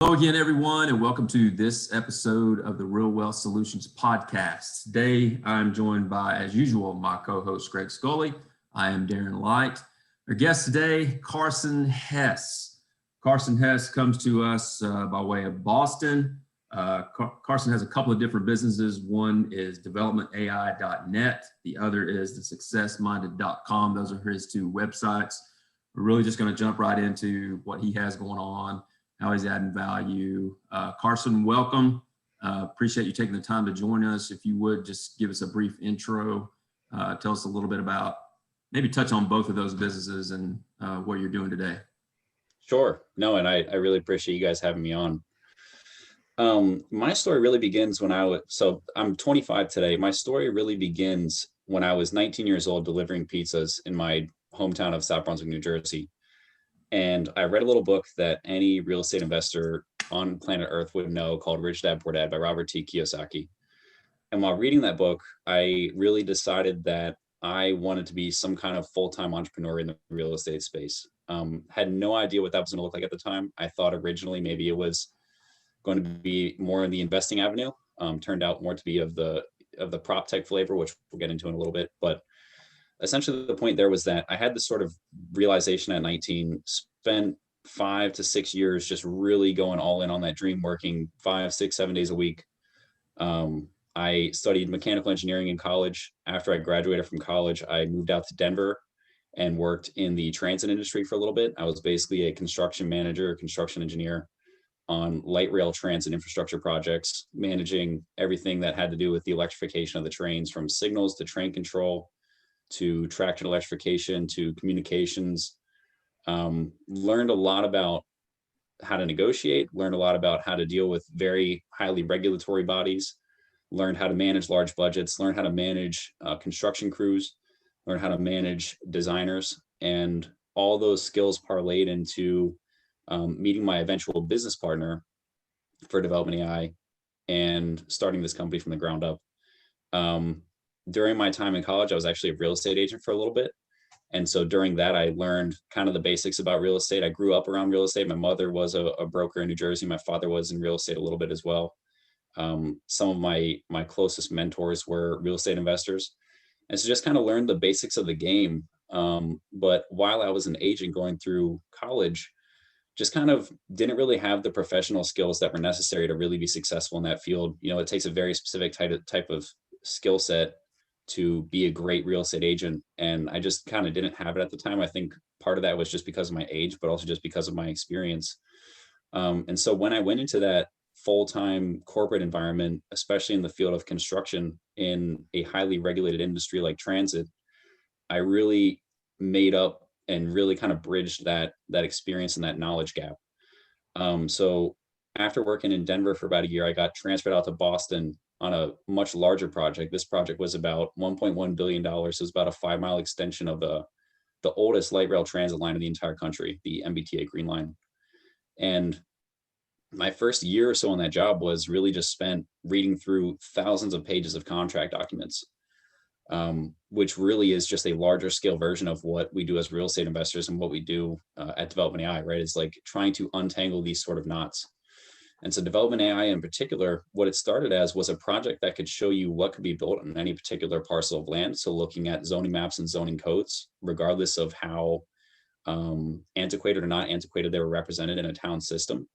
Hello again, everyone, and welcome to this episode of the Real Wealth Solutions podcast. Today, I'm joined by, as usual, my co-host, Greg Scully. I am Darren Light. Our guest today, Carson Hess. Carson Hess comes to us by way of Boston. Carson has a couple of different businesses. One is developmentai.net. The other is thesuccessminded.com. Those are his two websites. We're really just going to jump right into what he has going on, how he's adding value. Carson, welcome. Appreciate you taking the time to join us. If you would just give us a brief intro, tell us a little bit about, maybe touch on both of those businesses and what you're doing today. Sure. No, and I really appreciate you guys having me on. My story really begins when I'm 25 today. My story really begins when I was 19 years old delivering pizzas in my hometown of South Brunswick, New Jersey. And I read a little book that any real estate investor on planet Earth would know called Rich Dad Poor Dad by Robert T. Kiyosaki. And while reading that book, I really decided that I wanted to be some kind of full-time entrepreneur in the real estate space. Had no idea what that was going to look like at the time. I thought originally maybe it was going to be more in the investing avenue. Turned out more to be of the prop tech flavor, which we'll get into in a little bit. But essentially the point there was that I had this sort of realization at 19, spent 5 to 6 years just really going all in on that dream, working 5, 6, 7 days a week. I studied mechanical engineering in college. After I graduated from college, I moved out to Denver and worked in the transit industry for a little bit. I was basically a construction manager, construction engineer on light rail transit infrastructure projects, managing everything that had to do with the electrification of the trains, from signals to train control to traction electrification to communications. Learned a lot about how to negotiate, learned a lot about how to deal with very highly regulatory bodies, learned how to manage large budgets, learned how to manage construction crews, learned how to manage designers, and all those skills parlayed into meeting my eventual business partner for Development AI and starting this company from the ground up. During my time in college, I was actually a real estate agent for a little bit. And so during that, I learned kind of the basics about real estate. I grew up around real estate. My mother was a broker in New Jersey. My father was in real estate a little bit as well. Some of my closest mentors were real estate investors. And so just kind of learned the basics of the game. But while I was an agent going through college, just kind of didn't really have the professional skills that were necessary to really be successful in that field. You know, it takes a very specific type of skill set to be a great real estate agent. And I just kind of didn't have it at the time. I think part of that was just because of my age, but also just because of my experience. And so when I went into that full-time corporate environment, especially in the field of construction in a highly regulated industry like transit, I really made up and really kind of bridged that experience and that knowledge gap. So after working in Denver for about a year, I got transferred out to Boston on a much larger project. This project was about $1.1 billion. So it was about a 5-mile extension of the oldest light rail transit line in the entire country, the MBTA Green Line. And my first year or so on that job was really just spent reading through thousands of pages of contract documents, which really is just a larger scale version of what we do as real estate investors and what we do at Development AI, right? It's like trying to untangle these sort of knots. And so Development AI in particular, what it started as was a project that could show you what could be built on any particular parcel of land. So looking at zoning maps and zoning codes, regardless of how antiquated or not antiquated they were represented in a town system.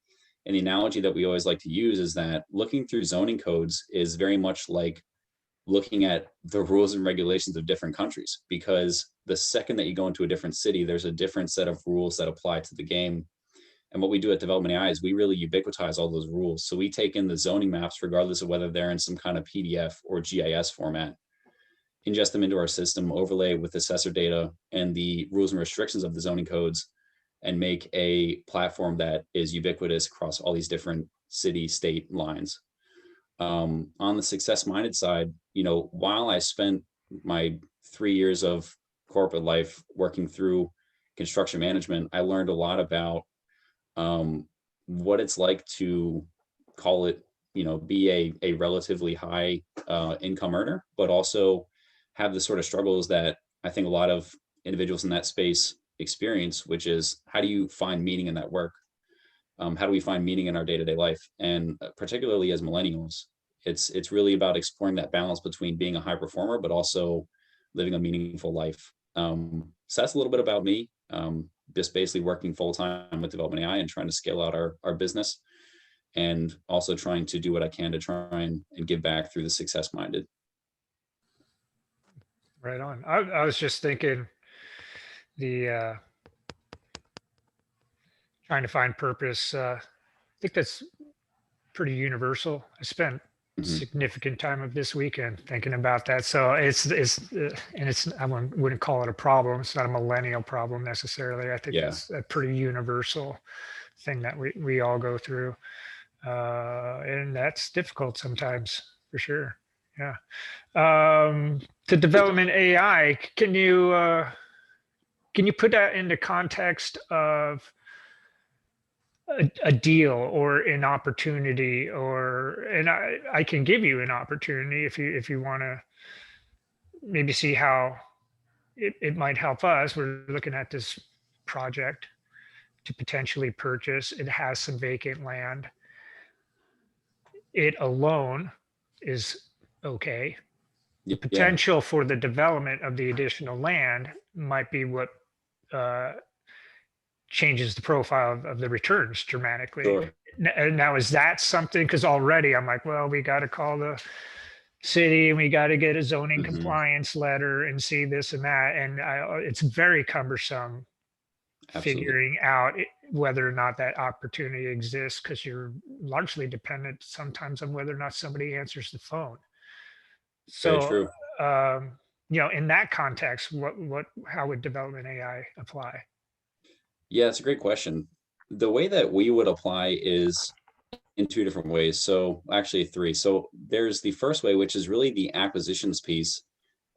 And the analogy that we always like to use is that looking through zoning codes is very much like looking at the rules and regulations of different countries, because the second that you go into a different city, there's a different set of rules that apply to the game. And what we do at Development AI is we really ubiquitize all those rules. So we take in the zoning maps, regardless of whether they're in some kind of PDF or GIS format, ingest them into our system, overlay with assessor data and the rules and restrictions of the zoning codes, and make a platform that is ubiquitous across all these different city, state lines. On the success-minded side, you know, while I spent my 3 years of corporate life working through construction management, I learned a lot about what it's like to call it, you know, be a relatively high income earner, but also have the sort of struggles that I think a lot of individuals in that space experience, which is how do you find meaning in that work? How do we find meaning in our day-to-day life? And particularly as millennials, it's really about exploring that balance between being a high performer, but also living a meaningful life. So that's a little bit about me. Just basically working full-time with Development AI and trying to scale out our business, and also trying to do what I can to try and give back through the success minded. Right on. I was just thinking the trying to find purpose. I think that's pretty universal. I spent Mhm. significant time of this weekend thinking about that. So and it's I wouldn't call it a problem. It's not a millennial problem necessarily. I think Yeah. it's a pretty universal thing that we all go through, and that's difficult sometimes for sure. Yeah. To development AI, can you put that into context of a deal or an opportunity, and I can give you an opportunity if you want to maybe see how it might help us. We're looking at this project to potentially purchase. It has some vacant land. It alone is okay. The Yeah. potential for the development of the additional land might be what uh, changes the profile of the returns dramatically. Sure. Now, is that something? Because already I'm like, well, we got to call the city and we got to get a zoning Mhm. compliance letter and see this and that, and it's very cumbersome Absolutely. figuring out whether or not that opportunity exists, because you're largely dependent sometimes on whether or not somebody answers the phone. Very So, true. in that context, how would development AI apply? Yeah, it's a great question. The way that we would apply is in two different ways. So actually three. So there's the first way, which is really the acquisitions piece.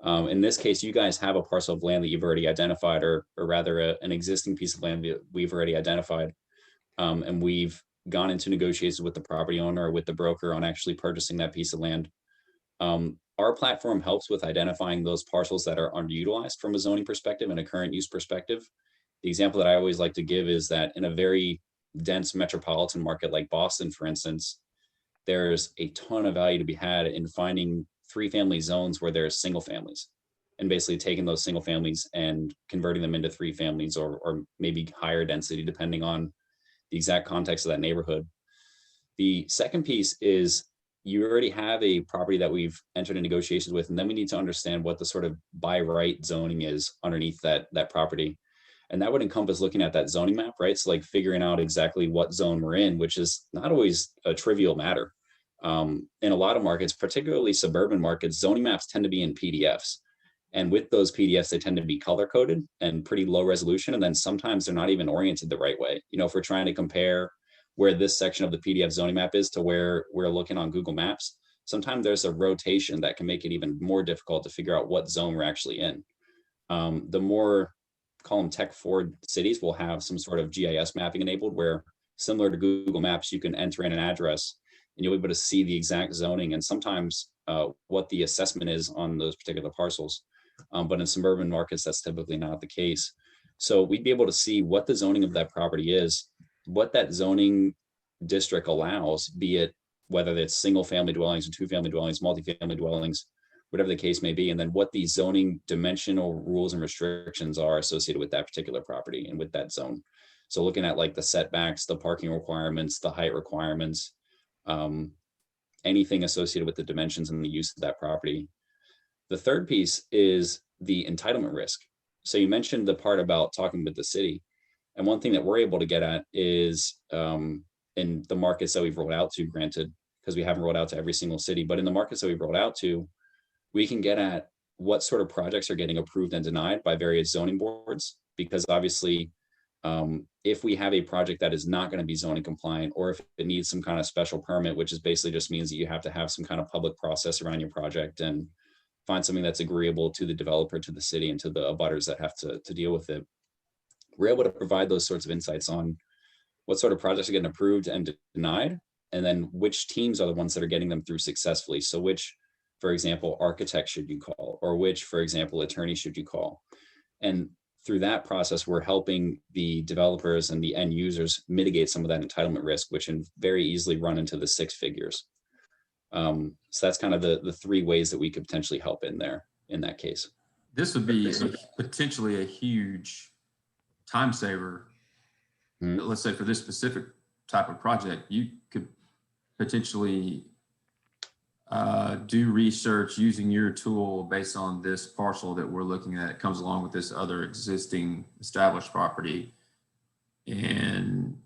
In this case, you guys have a parcel of land that you've already identified, or rather an existing piece of land that we've already identified. And we've gone into negotiations with the property owner or with the broker on actually purchasing that piece of land. Our platform helps with identifying those parcels that are underutilized from a zoning perspective and a current use perspective. The example that I always like to give is that in a very dense metropolitan market like Boston, for instance, there's a ton of value to be had in finding 3-family zones where there's single families, and basically taking those single families and converting them into 3 families, or maybe higher density, depending on the exact context of that neighborhood. The second piece is you already have a property that we've entered in negotiations with, and then we need to understand what the sort of by right zoning is underneath that property. And that would encompass looking at that zoning map, right? So like figuring out exactly what zone we're in, which is not always a trivial matter. In a lot of markets, particularly suburban markets, zoning maps tend to be in PDFs. And with those PDFs, they tend to be color coded and pretty low resolution. And then sometimes they're not even oriented the right way. If we're trying to compare where this section of the PDF zoning map is to where we're looking on Google Maps, sometimes there's a rotation that can make it even more difficult to figure out what zone we're actually in. The more, call them tech forward cities, will have some sort of GIS mapping enabled, where similar to Google Maps, you can enter in an address and you'll be able to see the exact zoning and sometimes what the assessment is on those particular parcels. But in suburban markets, that's typically not the case. So we'd be able to see what the zoning of that property is, what that zoning district allows, be it whether it's single family dwellings or 2-family dwellings, multi-family dwellings, whatever the case may be, and then what the zoning dimensional rules and restrictions are associated with that particular property and with that zone. So looking at like the setbacks, the parking requirements, the height requirements, anything associated with the dimensions and the use of that property. The third piece is the entitlement risk. So you mentioned the part about talking with the city. And one thing that we're able to get at is in the markets that we've rolled out to, granted, because we haven't rolled out to every single city, but in the markets that we've rolled out to, we can get at what sort of projects are getting approved and denied by various zoning boards. Because obviously, if we have a project that is not going to be zoning compliant, or if it needs some kind of special permit, which is basically just means that you have to have some kind of public process around your project and find something that's agreeable to the developer, to the city, and to the abutters that have to deal with it. We're able to provide those sorts of insights on what sort of projects are getting approved and denied, and then which teams are the ones that are getting them through successfully. So which, for example, architect should you call, or which, for example, attorney should you call? And through that process, we're helping the developers and the end users mitigate some of that entitlement risk, which can very easily run into the six figures. So that's kind of the three ways that we could potentially help in there in that case. This would be potentially a huge time saver. Mm-hmm. Let's say for this specific type of project, you could potentially do research using your tool based on this parcel that we're looking at. It comes along with this other existing established property and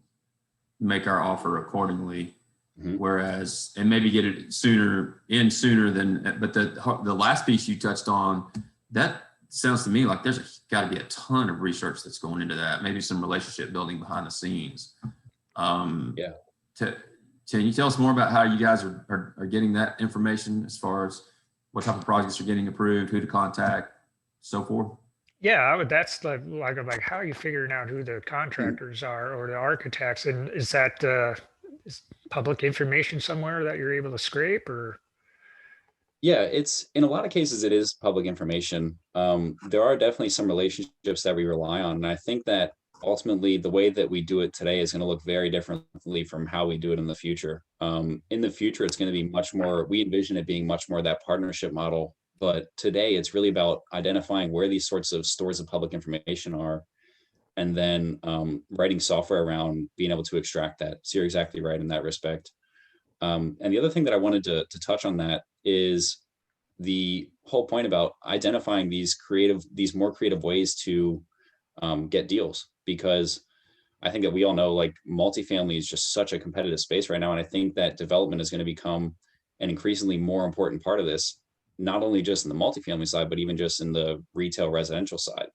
make our offer accordingly. Mm-hmm. Whereas, and maybe get it sooner than, but the last piece you touched on, that sounds to me like there's got to be a ton of research that's going into that. Maybe some relationship building behind the scenes. Yeah. Can you tell us more about how you guys are getting that information as far as what type of projects are getting approved, who to contact, so forth? Yeah, that's like how are you figuring out who the contractors are or the architects? And is that is public information somewhere that you're able to scrape or? Yeah, it's in a lot of cases, it is public information. There are definitely some relationships that we rely on. And I think that ultimately the way that we do it today is going to look very differently from how we do it in the future. In the future, it's going to be much more, we envision it being much more that partnership model. But today it's really about identifying where these sorts of stores of public information are, and then writing software around being able to extract that. So you're exactly right in that respect. And the other thing that I wanted to touch on that is the whole point about identifying these more creative ways to get deals, because I think that we all know like multifamily is just such a competitive space right now. And I think that development is going to become an increasingly more important part of this, not only just in the multifamily side, but even just in the retail residential side.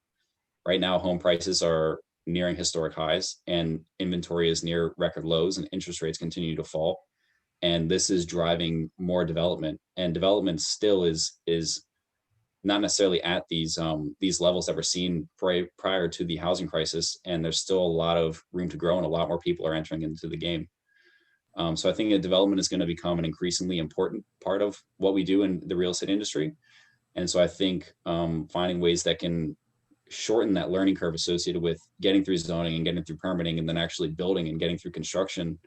Right now, home prices are nearing historic highs and inventory is near record lows and interest rates continue to fall. And this is driving more development, and development still is not necessarily at these levels that were seen prior to the housing crisis. And there's still a lot of room to grow and a lot more people are entering into the game. So I think that development is going to become an increasingly important part of what we do in the real estate industry. And so I think finding ways that can shorten that learning curve associated with getting through zoning and getting through permitting and then actually building and getting through construction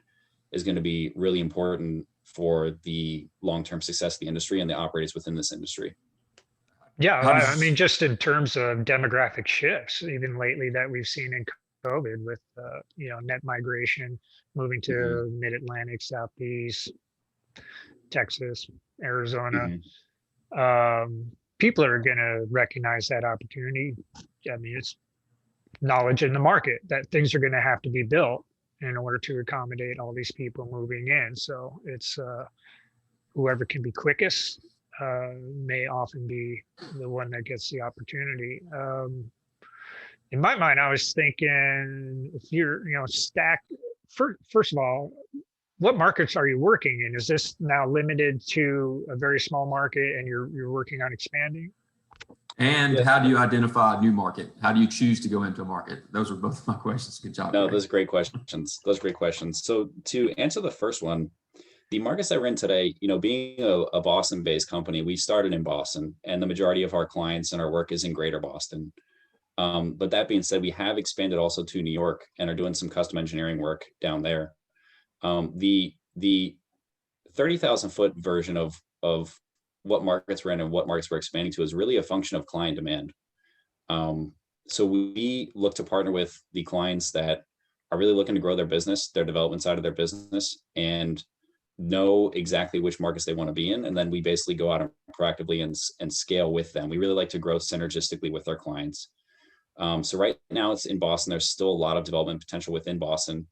is going to be really important for the long-term success of the industry and the operators within this industry. Yeah, I mean, just in terms of demographic shifts, even lately that we've seen in COVID with, net migration, moving to mid-Atlantic, Southeast, Texas, Arizona. People are going to recognize that opportunity. I mean, it's knowledge in the market that things are going to have to be built in order to accommodate all these people moving in. So it's whoever can be quickest may often be the one that gets the opportunity. In my mind, I was thinking if you're, stacked, first of all, what markets are you working in? Is this now limited to a very small market and you're working on expanding? And how do you identify a new market? How do you choose to go into a market? Those are both my questions. Good job. No, those are great questions. So to answer the first one, the markets that we're in today, being a Boston-based company, we started in Boston, and the majority of our clients and our work is in Greater Boston. But that being said, we have expanded also to New York and are doing some custom engineering work down there. The 30,000 foot version of what markets we're in and what markets we're expanding to is really a function of client demand. So we look to partner with the clients that are really looking to grow their business, their development side of their business, and know exactly which markets they want to be in. And then we basically go out and proactively and scale with them. We really like to grow synergistically with our clients. So right now it's in Boston. There's still a lot of development potential within Boston,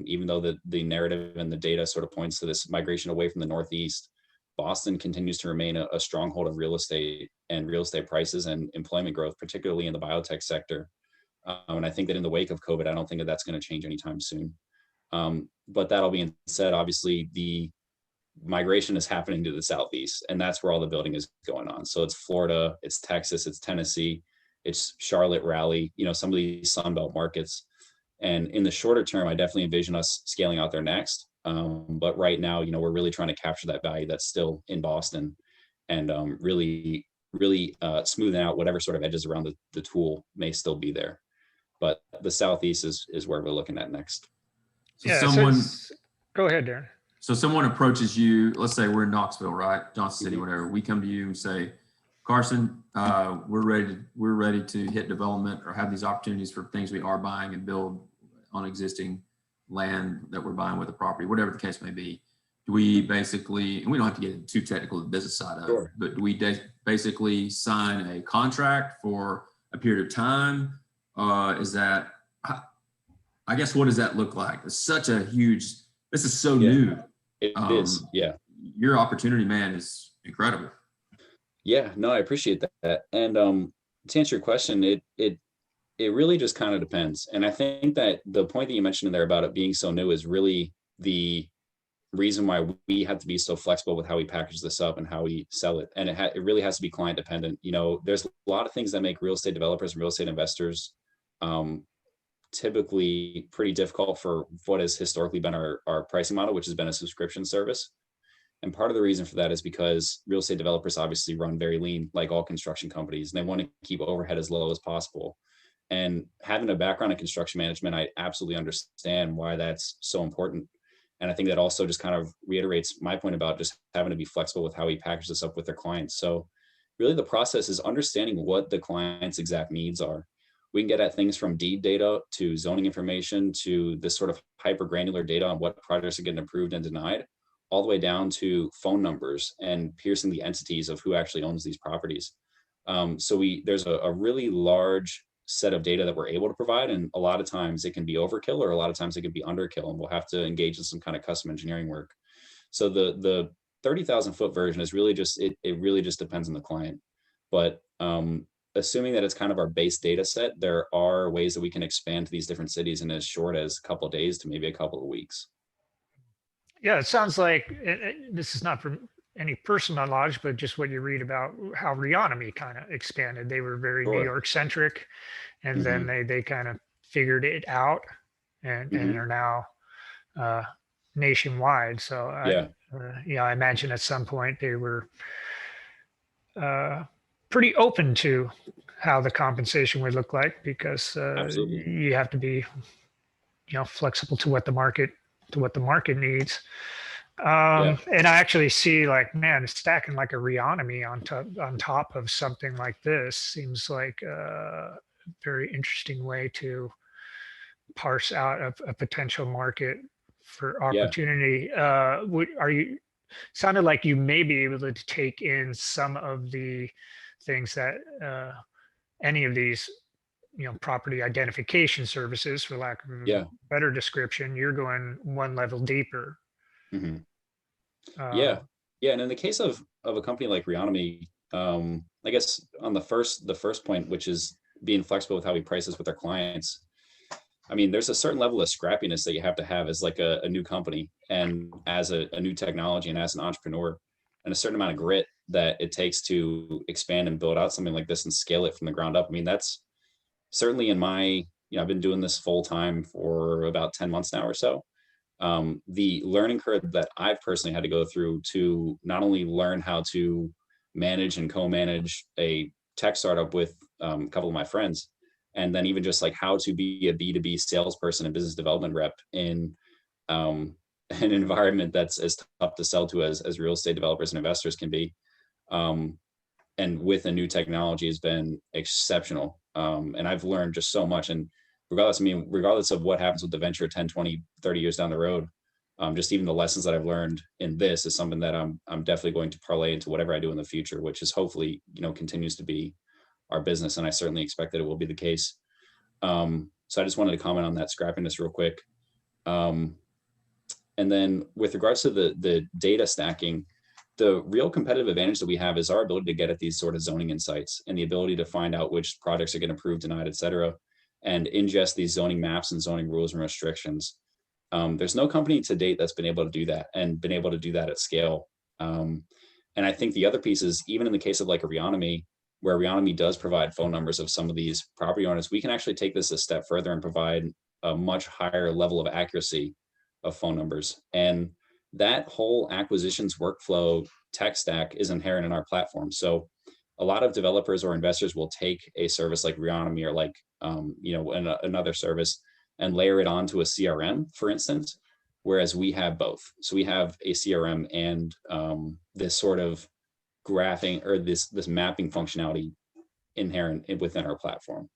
even though the narrative and the data sort of points to this migration away from the Northeast. Boston continues to remain a stronghold of real estate and real estate prices and employment growth, particularly in the biotech sector. And I think that in the wake of COVID, I don't think that that's going to change anytime soon. But that all being said, obviously the migration is happening to the Southeast, and that's where all the building is going on. So it's Florida, it's Texas, it's Tennessee, it's Charlotte, Raleigh, some of these Sunbelt markets. And in the shorter term, I definitely envision us scaling out there next. But right now, we're really trying to capture that value that's still in Boston and really really smoothing out whatever sort of edges around the tool may still be there. But the Southeast is where we're looking at next. So Yeah, someone, go ahead, Darren. so someone approaches you, let's say we're in Knoxville, right? Johnson City, Mhm. whatever. We come to you and say, Carson, we're ready to hit development or have these opportunities for things we are buying and build on existing land that we're buying with a property, whatever the case may be. Do we basically, and we don't have to get too technical the business side of it, but do we basically sign a contract for a period of time? Is that, I guess, what does that look like? It's such a huge, this is so new. It is, yeah. Your opportunity, man, is incredible. Yeah, no, I appreciate that. And to answer your question, it really just kind of depends. And I think that the point that you mentioned in there about it being so new is really the reason why we have to be so flexible with how we package this up and how we sell it. And it really has to be client dependent. You know, there's a lot of things that make real estate developers and real estate investors typically pretty difficult for what has historically been our pricing model, which has been a subscription service. And part of the reason for that is because real estate developers obviously run very lean, like all construction companies, and they want to keep overhead as low as possible. And having a background in construction management, I absolutely understand why that's so important. And I think that also just kind of reiterates my point about just having to be flexible with how we package this up with their clients. So really the process is understanding what the client's exact needs are. We can get at things from deed data to zoning information to this sort of hyper granular data on what projects are getting approved and denied, all the way down to phone numbers and piercing the entities of who actually owns these properties. So there's a really large set of data that we're able to provide, and a lot of times it can be overkill or a lot of times it can be underkill, and we'll have to engage in some kind of custom engineering work. So the 30,000 foot version is really just it really just depends on the client. But assuming that it's kind of our base data set, there are ways that we can expand to these different cities in as short as a couple of days to maybe a couple of weeks. Yeah, it sounds like this is not from any personal knowledge, but just what you read about how Reonomy kind of expanded. They were very New York centric, and then they kind of figured it out and are now nationwide. So I imagine at some point they were pretty open to how the compensation would look like, because you have to be flexible to what the market needs. And I actually see, like, man, stacking like a Reonomy on top of something like this seems like a very interesting way to parse out a potential market for opportunity. Sounded like you may be able to take in some of the things that any of these property identification services, for lack of a better description, you're going one level deeper. Yeah. And in the case of a company like Reonomy, I guess on the first point, which is being flexible with how we price this with our clients, I mean, there's a certain level of scrappiness that you have to have as like a new company and as a new technology and as an entrepreneur, and a certain amount of grit that it takes to expand and build out something like this and scale it from the ground up. I mean, that's certainly in my, I've been doing this full time for about 10 months now or so. The learning curve that I've personally had to go through to not only learn how to manage and co-manage a tech startup with a couple of my friends, and then even just like how to be a B2B salesperson and business development rep in an environment that's as tough to sell to as real estate developers and investors can be. And with a new technology has been exceptional. And I've learned just so much. And regardless of what happens with the venture 10, 20, 30 years down the road, just even the lessons that I've learned in this is something that I'm definitely going to parlay into whatever I do in the future, which is hopefully, continues to be our business. And I certainly expect that it will be the case. So I just wanted to comment on that scrappiness real quick. And then with regards to the data stacking, the real competitive advantage that we have is our ability to get at these sort of zoning insights and the ability to find out which projects are getting approved, denied, et cetera, and ingest these zoning maps and zoning rules and restrictions. There's no company to date that's been able to do that and been able to do that at scale. And I think the other piece is, even in the case of like a Reonomy, where Reonomy does provide phone numbers of some of these property owners, we can actually take this a step further and provide a much higher level of accuracy of phone numbers. And that whole acquisitions workflow tech stack is inherent in our platform. So a lot of developers or investors will take a service like Reonomy or like, another service and layer it onto a CRM, for instance, whereas we have both. So we have a CRM and this sort of graphing or this mapping functionality inherent within our platform.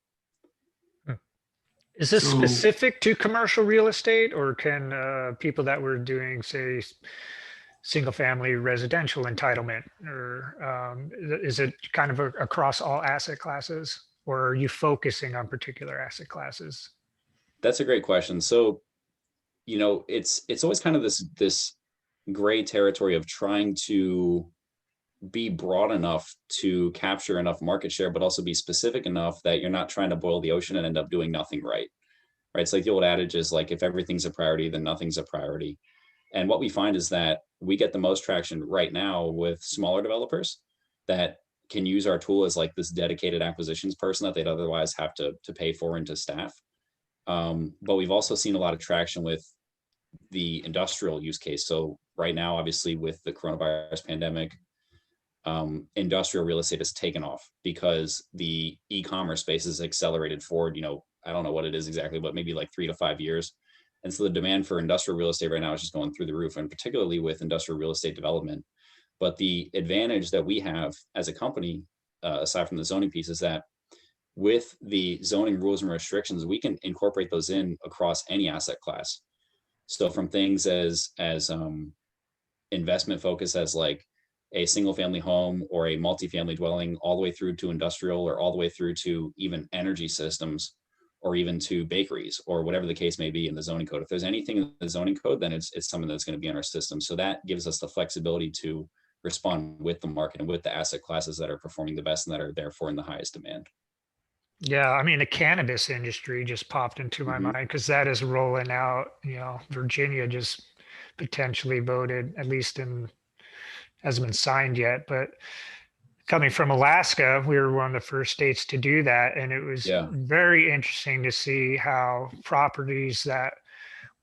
Is this So- specific to commercial real estate, or can people that were doing, say, single family residential entitlement, or is it kind of across all asset classes, or are you focusing on particular asset classes? That's a great question. So, it's always kind of this gray territory of trying to be broad enough to capture enough market share, but also be specific enough that you're not trying to boil the ocean and end up doing nothing right. Right. It's like the old adage is like, if everything's a priority, then nothing's a priority. And what we find is that we get the most traction right now with smaller developers that can use our tool as like this dedicated acquisitions person that they'd otherwise have to pay for and to staff. But we've also seen a lot of traction with the industrial use case. So right now, obviously with the coronavirus pandemic, industrial real estate has taken off because the e-commerce space has accelerated forward. I don't know what it is exactly, but maybe like 3 to 5 years. And so the demand for industrial real estate right now is just going through the roof, and particularly with industrial real estate development. But the advantage that we have as a company, aside from the zoning piece, is that with the zoning rules and restrictions, we can incorporate those in across any asset class. So from things as investment focus as like a single family home or a multifamily dwelling, all the way through to industrial, or all the way through to even energy systems, or even to bakeries, or whatever the case may be in the zoning code. If there's anything in the zoning code, then it's something that's going to be in our system. So that gives us the flexibility to respond with the market and with the asset classes that are performing the best and that are therefore in the highest demand. Yeah, I mean, the cannabis industry just popped into my Mhm. mind because that is rolling out. Virginia just potentially voted, at least hasn't been signed yet, but coming from Alaska, we were one of the first states to do that. And it was Yeah. very interesting to see how properties that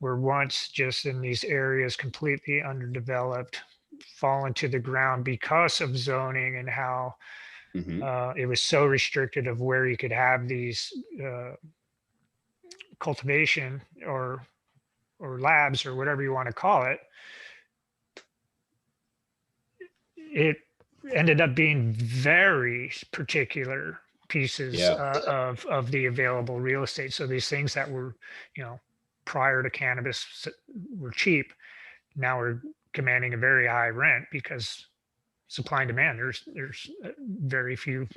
were once just in these areas completely underdeveloped fall into the ground because of zoning, and how Mhm. it was so restricted of where you could have these cultivation or labs or whatever you want to call it. It ended up being very particular pieces Yeah. of the available real estate. So these things that were, prior to cannabis were cheap, now we're commanding a very high rent because supply and demand. There's very few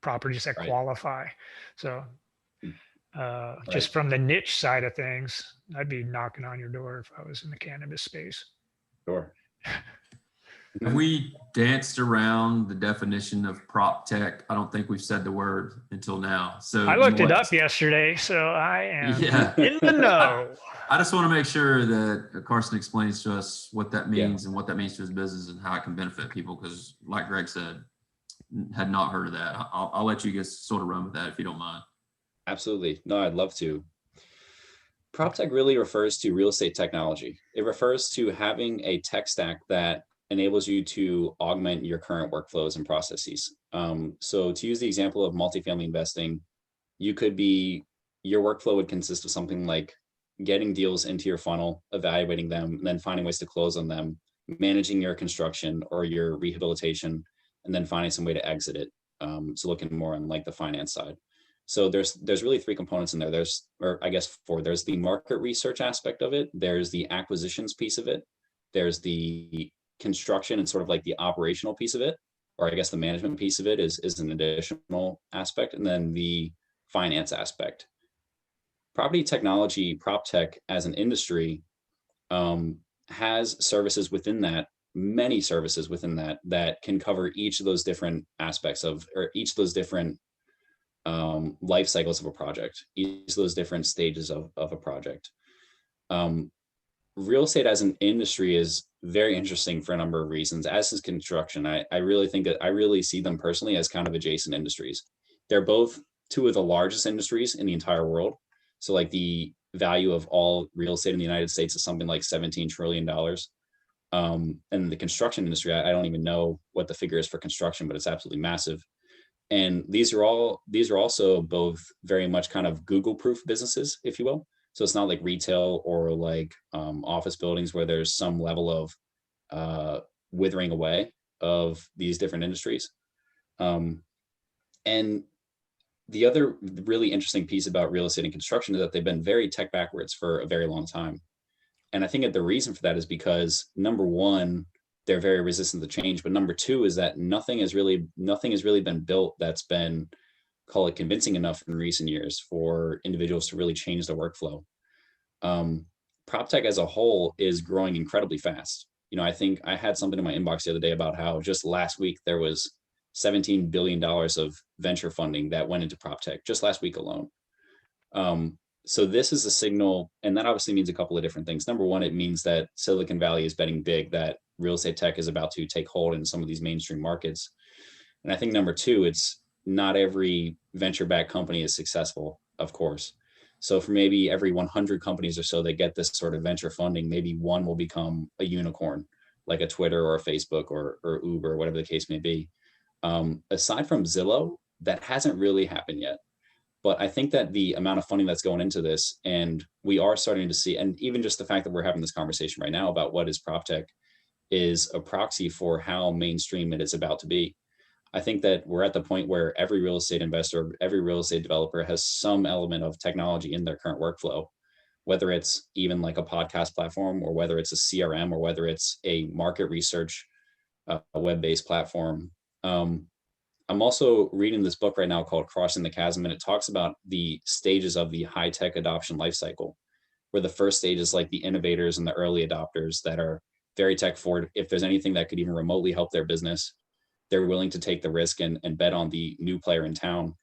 properties that Right. qualify. So just Right. from the niche side of things, I'd be knocking on your door if I was in the cannabis space. Sure. Have we danced around the definition of prop tech? I don't think we've said the word until now. So I looked it up yesterday, so I am Yeah. in the know. I just want to make sure that Carson explains to us what that Yeah. means and what that means to his business and how it can benefit people. Because, like Greg said, had not heard of that. I'll let you guys sort of run with that if you don't mind. Absolutely. No, I'd love to. Prop tech really refers to real estate technology. It refers to having a tech stack that enables you to augment your current workflows and processes. So to use the example of multifamily investing, your workflow would consist of something like getting deals into your funnel, evaluating them, and then finding ways to close on them, managing your construction or your rehabilitation, and then finding some way to exit it. So looking more on like the finance side. So there's really 3 components in there. There's 4. There's the market research aspect of it. There's the acquisitions piece of it. There's the construction and sort of like the operational piece of it, or I guess the management piece of it is an additional aspect. And then the finance aspect. Property technology, prop tech as an industry has services within that, many services within that can cover each of those different aspects or each of those different life cycles of a project, each of those different stages of a project. Real estate as an industry is very interesting for a number of reasons, as is construction. I really think that I really see them personally as kind of adjacent industries. They're both 2 of the largest industries in the entire world. So like the value of all real estate in the United States is something like $17 trillion. And the construction industry, I don't even know what the figure is for construction, but it's absolutely massive. And these are also both very much kind of Google proof businesses, if you will. So it's not like retail or like office buildings where there's some level of withering away of these different industries. And the other really interesting piece about real estate and construction is that they've been very tech backwards for a very long time. And I think that the reason for that is because, number one, they're very resistant to change. But number two is that nothing has really been built that's been, call it, convincing enough in recent years for individuals to really change their workflow. Prop tech as a whole is growing incredibly fast. I think I had something in my inbox the other day about how just last week there was $17 billion of venture funding that went into prop tech just last week alone. So this is a signal, and that obviously means a couple of different things. Number one, it means that Silicon Valley is betting big that real estate tech is about to take hold in some of these mainstream markets. And I think number two, it's not every venture-backed company is successful, of course. So for maybe every 100 companies or so that get this sort of venture funding, maybe one will become a unicorn, like a Twitter or a Facebook or Uber, whatever the case may be. Aside from Zillow, that hasn't really happened yet. But I think that the amount of funding that's going into this, and we are starting to see, and even just the fact that we're having this conversation right now about what is prop tech is a proxy for how mainstream it is about to be. I think that we're at the point where every real estate investor, every real estate developer has some element of technology in their current workflow, whether it's even like a podcast platform, or whether it's a CRM, or whether it's a market research web-based platform. I'm also reading this book right now called Crossing the Chasm, and it talks about the stages of the high-tech adoption lifecycle, where the first stage is like the innovators and the early adopters that are very tech forward. If there's anything that could even remotely help their business, they're willing to take the risk and bet on the new player in town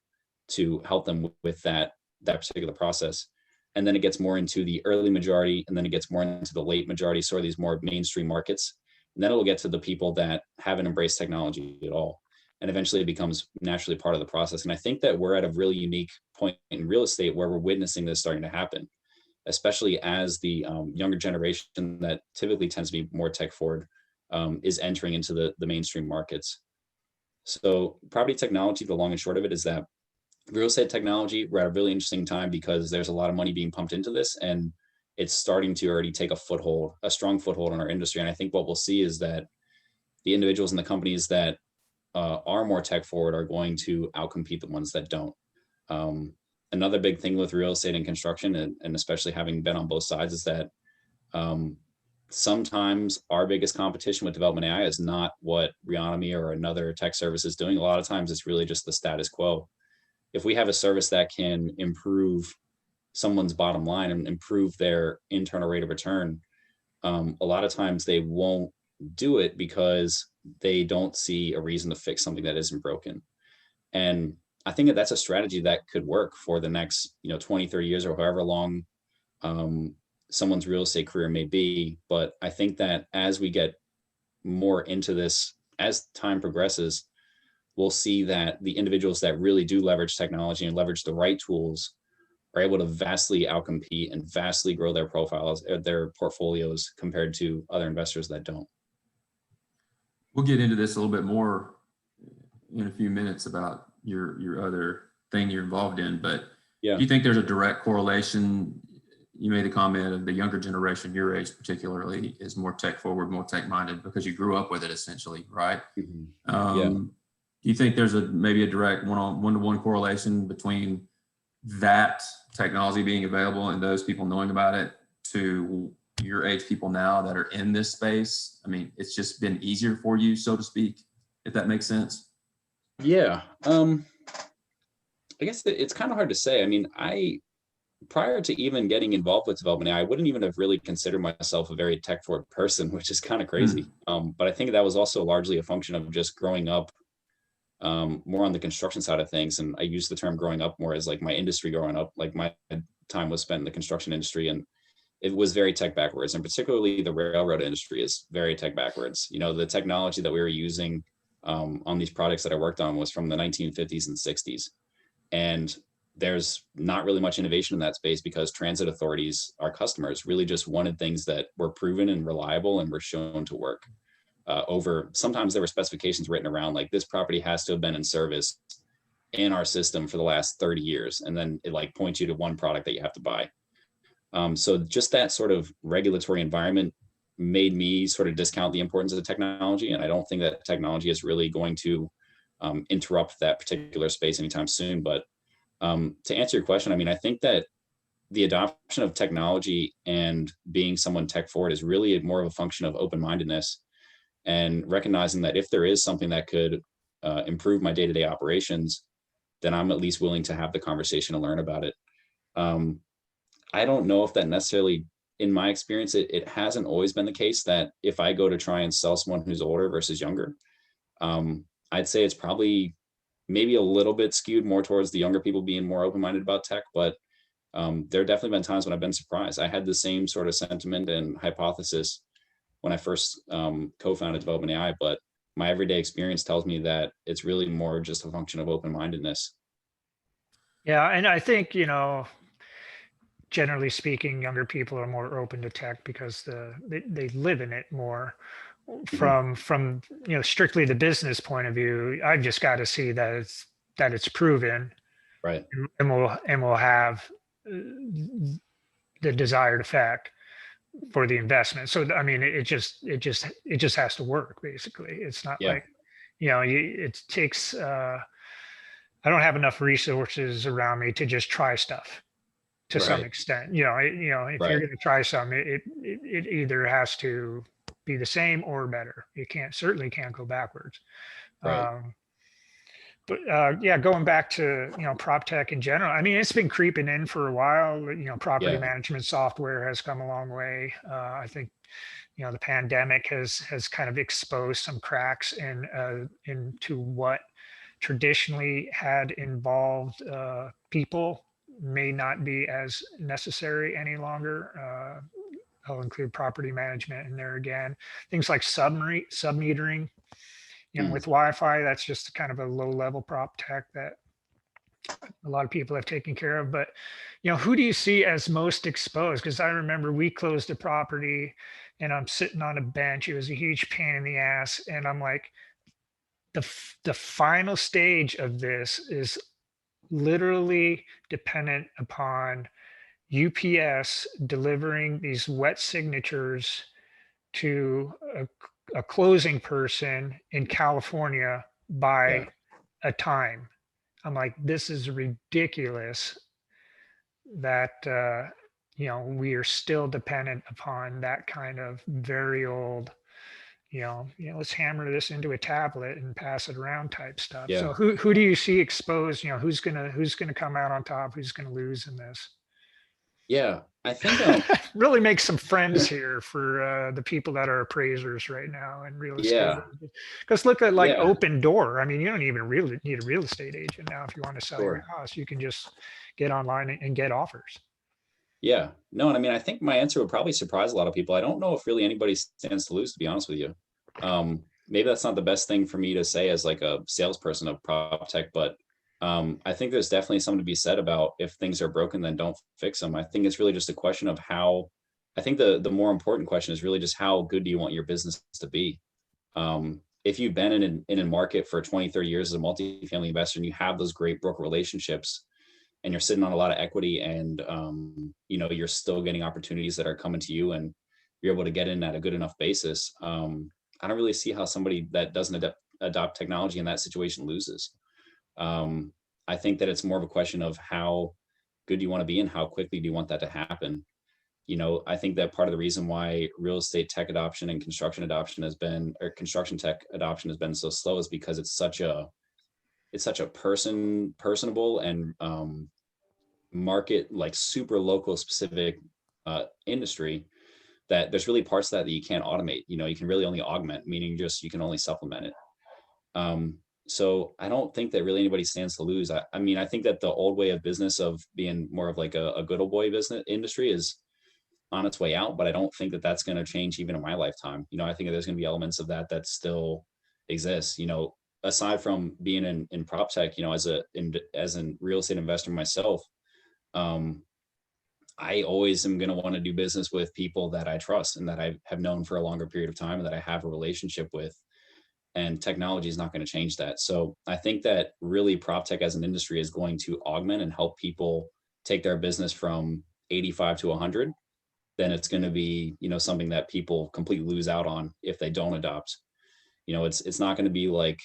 to help them with that particular process. And then it gets more into the early majority, and then it gets more into the late majority, sort of these more mainstream markets. And then it will get to the people that haven't embraced technology at all. And eventually it becomes naturally part of the process. And I think that we're at a really unique point in real estate where we're witnessing this starting to happen, especially as the younger generation that typically tends to be more tech forward is entering into the mainstream markets. So property technology, the long and short of it is that real estate technology, we're at a really interesting time because there's a lot of money being pumped into this, and it's starting to already take a strong foothold in our industry. And I think what we'll see is that the individuals and the companies that are more tech forward are going to outcompete the ones that don't. Another big thing with real estate and construction, and especially having been on both sides, is that sometimes our biggest competition with development AI is not what Reonomy or another tech service is doing. A lot of times it's really just the status quo. If we have a service that can improve someone's bottom line and improve their internal rate of return, a lot of times they won't do it because they don't see a reason to fix something that isn't broken. And I think that that's a strategy that could work for the next 20, 30 years, or however long someone's real estate career may be. But I think that as we get more into this, as time progresses, we'll see that the individuals that really do leverage technology and leverage the right tools are able to vastly outcompete and vastly grow their profiles, their portfolios, compared to other investors that don't. We'll get into this a little bit more in a few minutes about your other thing you're involved in, but yeah. Do you think there's a direct correlation? You made the comment of the younger generation, your age particularly, is more tech forward, more tech minded because you grew up with it essentially, right? Mm-hmm. Yeah. Do you think there's maybe a direct one-to-one correlation between that technology being available and those people knowing about it to your age people now that are in this space? I mean, it's just been easier for you, so to speak, if that makes sense. Yeah. I guess it's kind of hard to say. I mean, prior to even getting involved with development AI, I wouldn't even have really considered myself a very tech forward person, which is kind of crazy. But I think that was also largely a function of just growing up more on the construction side of things. And I use the term growing up more as like my industry growing up, like my time was spent in the construction industry, and it was very tech backwards, and particularly the railroad industry is very tech backwards. The technology that we were using on these products that I worked on was from the 1950s and 60s. And there's not really much innovation in that space because transit authorities, our customers, really just wanted things that were proven and reliable and were shown to work. Over sometimes there were specifications written around like this property has to have been in service in our system for the last 30 years, and then it like points you to one product that you have to buy. So just that sort of regulatory environment made me sort of discount the importance of the technology, and I don't think that technology is really going to interrupt that particular space anytime soon. But to answer your question, I mean, I think that the adoption of technology and being someone tech forward is really more of a function of open-mindedness and recognizing that if there is something that could improve my day-to-day operations, then I'm at least willing to have the conversation and learn about it. I don't know if that necessarily, in my experience, it hasn't always been the case that if I go to try and sell someone who's older versus younger, I'd say it's probably maybe a little bit skewed more towards the younger people being more open-minded about tech, but there have definitely been times when I've been surprised. I had the same sort of sentiment and hypothesis when I first co-founded Development AI, but my everyday experience tells me that it's really more just a function of open-mindedness. Yeah, and I think, generally speaking, younger people are more open to tech because they live in it more. From strictly the business point of view, I've just got to see that it's proven, Right. and we'll have the desired effect for the investment. So I mean, it just has to work. Basically, it's not like it takes. I don't have enough resources around me to just try stuff to some extent. If you're going to try something, it either has to be the same or better. You certainly can't go backwards. Right. But going back to prop tech in general, I mean, it's been creeping in for a while. Property management software has come a long way. I think the pandemic has kind of exposed some cracks into what traditionally had involved people may not be as necessary any longer. I'll include property management in there again. Things like submetering. With Wi-Fi, that's just kind of a low-level prop tech that a lot of people have taken care of. But who do you see as most exposed? Because I remember we closed a property, and I'm sitting on a bench. It was a huge pain in the ass, and I'm like, the final stage of this is literally dependent upon UPS delivering these wet signatures to a closing person in California by a time. I'm like, this is ridiculous that we are still dependent upon that kind of very old let's hammer this into a tablet and pass it around type stuff. So who do you see exposed? Who's gonna come out on top? Who's gonna lose in this? Yeah, I think really make some friends here for the people that are appraisers right now in real estate. Because look at Open Door. I mean, you don't even really need a real estate agent now if you want to sell your house. You can just get online and get offers. Yeah, no, and I mean, I think my answer would probably surprise a lot of people. I don't know if really anybody stands to lose, to be honest with you. Maybe that's not the best thing for me to say as like a salesperson of prop tech, but I think there's definitely something to be said about if things are broken, then don't fix them. I think it's really just a question of how. I think the more important question is really just how good do you want your business to be? If you've been in a market for 20, 30 years as a multifamily investor and you have those great broker relationships, and you're sitting on a lot of equity, and you're still getting opportunities that are coming to you, and you're able to get in at a good enough basis. I don't really see how somebody that doesn't adopt technology in that situation loses. I think that it's more of a question of how good do you want to be and how quickly do you want that to happen. I think that part of the reason why real estate tech adoption and construction tech adoption has been so slow is because it's such a personable and market, like super local specific industry, that there's really parts of that you can't automate. You can really only augment, meaning just you can only supplement it. So I don't think that really anybody stands to lose. I mean, I think that the old way of business of being more of like a good old boy business industry is on its way out, but I don't think that that's going to change even in my lifetime. I think that there's going to be elements of that still exists. aside from being in prop tech, as a real estate investor myself, I always am going to want to do business with people that I trust and that I have known for a longer period of time and that I have a relationship with. And technology is not going to change that. So I think that really prop tech as an industry is going to augment and help people take their business from 85 to 100. Then it's going to be, something that people completely lose out on if they don't adopt. It's not going to be like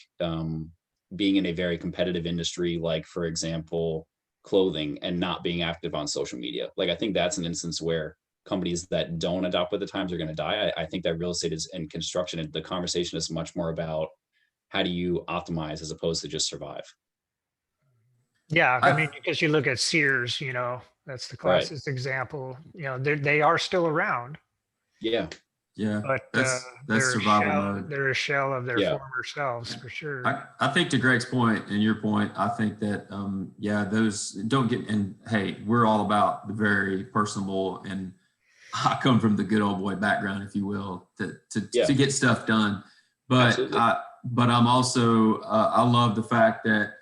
being in a very competitive industry, like, for example, clothing, and not being active on social media. Like, I think that's an instance where companies that don't adopt with the times are going to die. I think that real estate is in construction, and the conversation is much more about how do you optimize as opposed to just survive. Yeah, I mean, because you look at Sears, that's the Right. classic example. They are still around, Yeah. Yeah, but that's they're survival mode. they're a shell of their Yeah. former selves, for sure. I think to Greg's point and your point, I think that those don't get. And hey, we're all about the very personable, and I come from the good old boy background, if you will, to get stuff done. But I'm also I love the fact that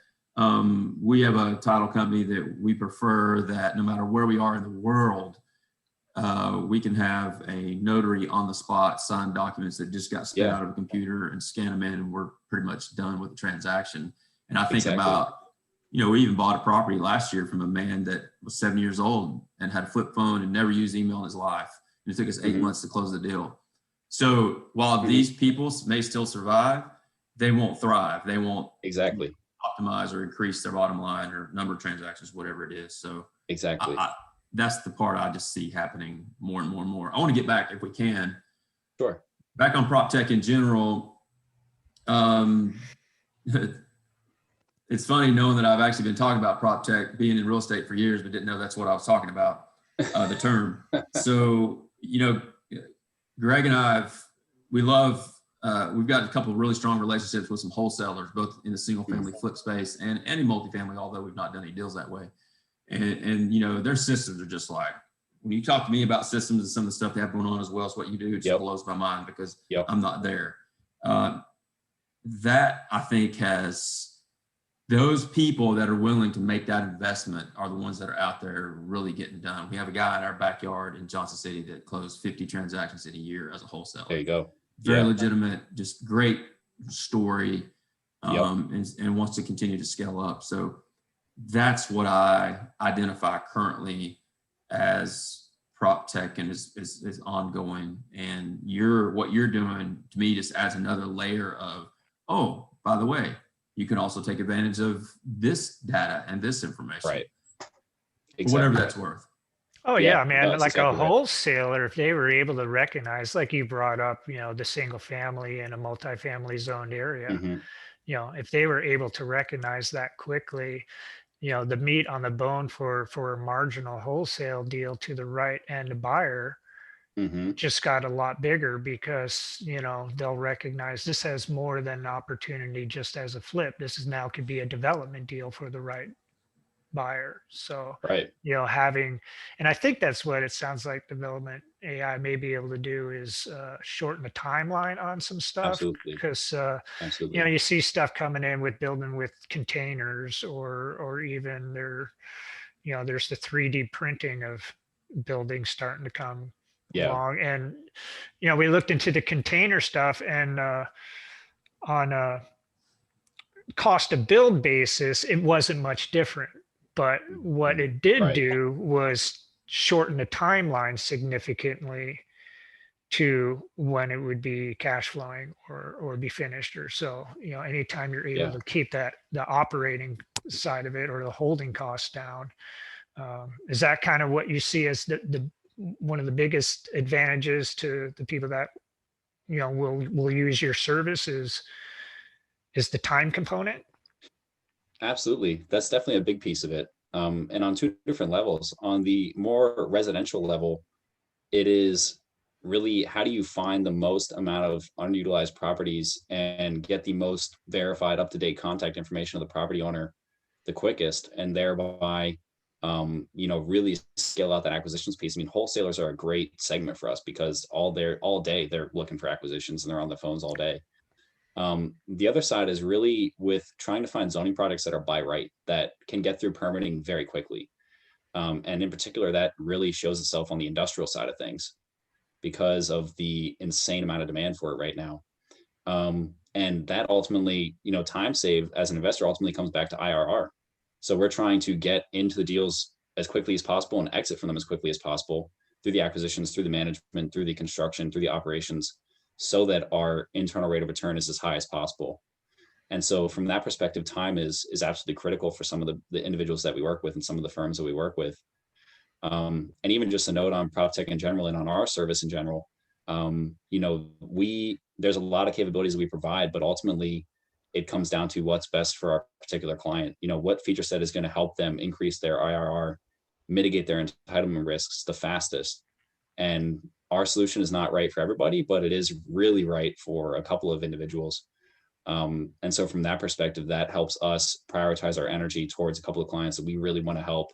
we have a title company that we prefer that no matter where we are in the world, we can have a notary on the spot sign documents that just got spit out of a computer and scan them in, and we're pretty much done with the transaction. And I think about, we even bought a property last year from a man that was 70 years old and had a flip phone and never used email in his life. And it took us 8 months to close the deal. So while these people may still survive, they won't thrive. They won't optimize or increase their bottom line or number of transactions, whatever it is. So that's the part I just see happening more and more and more. I want to get back, if we can. Sure. Back on prop tech in general. It's funny knowing that I've actually been talking about prop tech, being in real estate for years, but didn't know that's what I was talking about, the term. So, Greg and we've got a couple of really strong relationships with some wholesalers, both in the single family flip space and in multifamily, although we've not done any deals that way. And their systems are just like, when you talk to me about systems and some of the stuff they have going on as well as what you do, it just blows my mind because I'm not there. That I think has those people that are willing to make that investment are the ones that are out there really getting done. We have a guy in our backyard in Johnson City that closed 50 transactions in a year as a wholesaler. There you go. Very legitimate, just great story, and wants to continue to scale up. So that's what I identify currently as prop tech and is ongoing. And what you're doing to me just adds another layer of, oh, by the way, you can also take advantage of this data and this information. Right. Exactly. Whatever that's worth. Oh yeah, man. Like a wholesaler, if they were able to recognize, like you brought up, the single family and a multifamily zoned area, if they were able to recognize that quickly, the meat on the bone for a marginal wholesale deal to the right end buyer just got a lot bigger because, they'll recognize this has more than an opportunity just as a flip. This is now could be a development deal for the right buyer. So, and I think that's what it sounds like development AI may be able to do is shorten the timeline on some stuff. Because, you see stuff coming in with building with containers or even there's the 3D printing of buildings starting to come along. And, we looked into the container stuff and on a cost to build basis, it wasn't much different. But what it did do was shorten the timeline significantly to when it would be cash flowing or be finished or so. Anytime you're able to keep the operating side of it or the holding costs down, is that kind of what you see as the one of the biggest advantages to the people that will use your service is the time component? Absolutely. That's definitely a big piece of it. And on two different levels. On the more residential level, it is really how do you find the most amount of unutilized properties and get the most verified up-to-date contact information of the property owner the quickest, and thereby really scale out that acquisitions piece. I mean, wholesalers are a great segment for us because all day they're looking for acquisitions and they're on the phones all day. The other side is really with trying to find zoning projects that are by right, that can get through permitting very quickly. And in particular, that really shows itself on the industrial side of things because of the insane amount of demand for it right now. And that ultimately, time save as an investor ultimately comes back to IRR. So we're trying to get into the deals as quickly as possible and exit from them as quickly as possible through the acquisitions, through the management, through the construction, through the operations, so that our internal rate of return is as high as possible. And so from that perspective, time is absolutely critical for some of the individuals that we work with and some of the firms that we work with. And even just a note on PropTech in general and on our service in general, there's a lot of capabilities that we provide, but ultimately it comes down to what's best for our particular client. What feature set is going to help them increase their IRR, mitigate their entitlement risks the fastest. And our solution is not right for everybody, but it is really right for a couple of individuals. And so from that perspective, that helps us prioritize our energy towards a couple of clients that we really want to help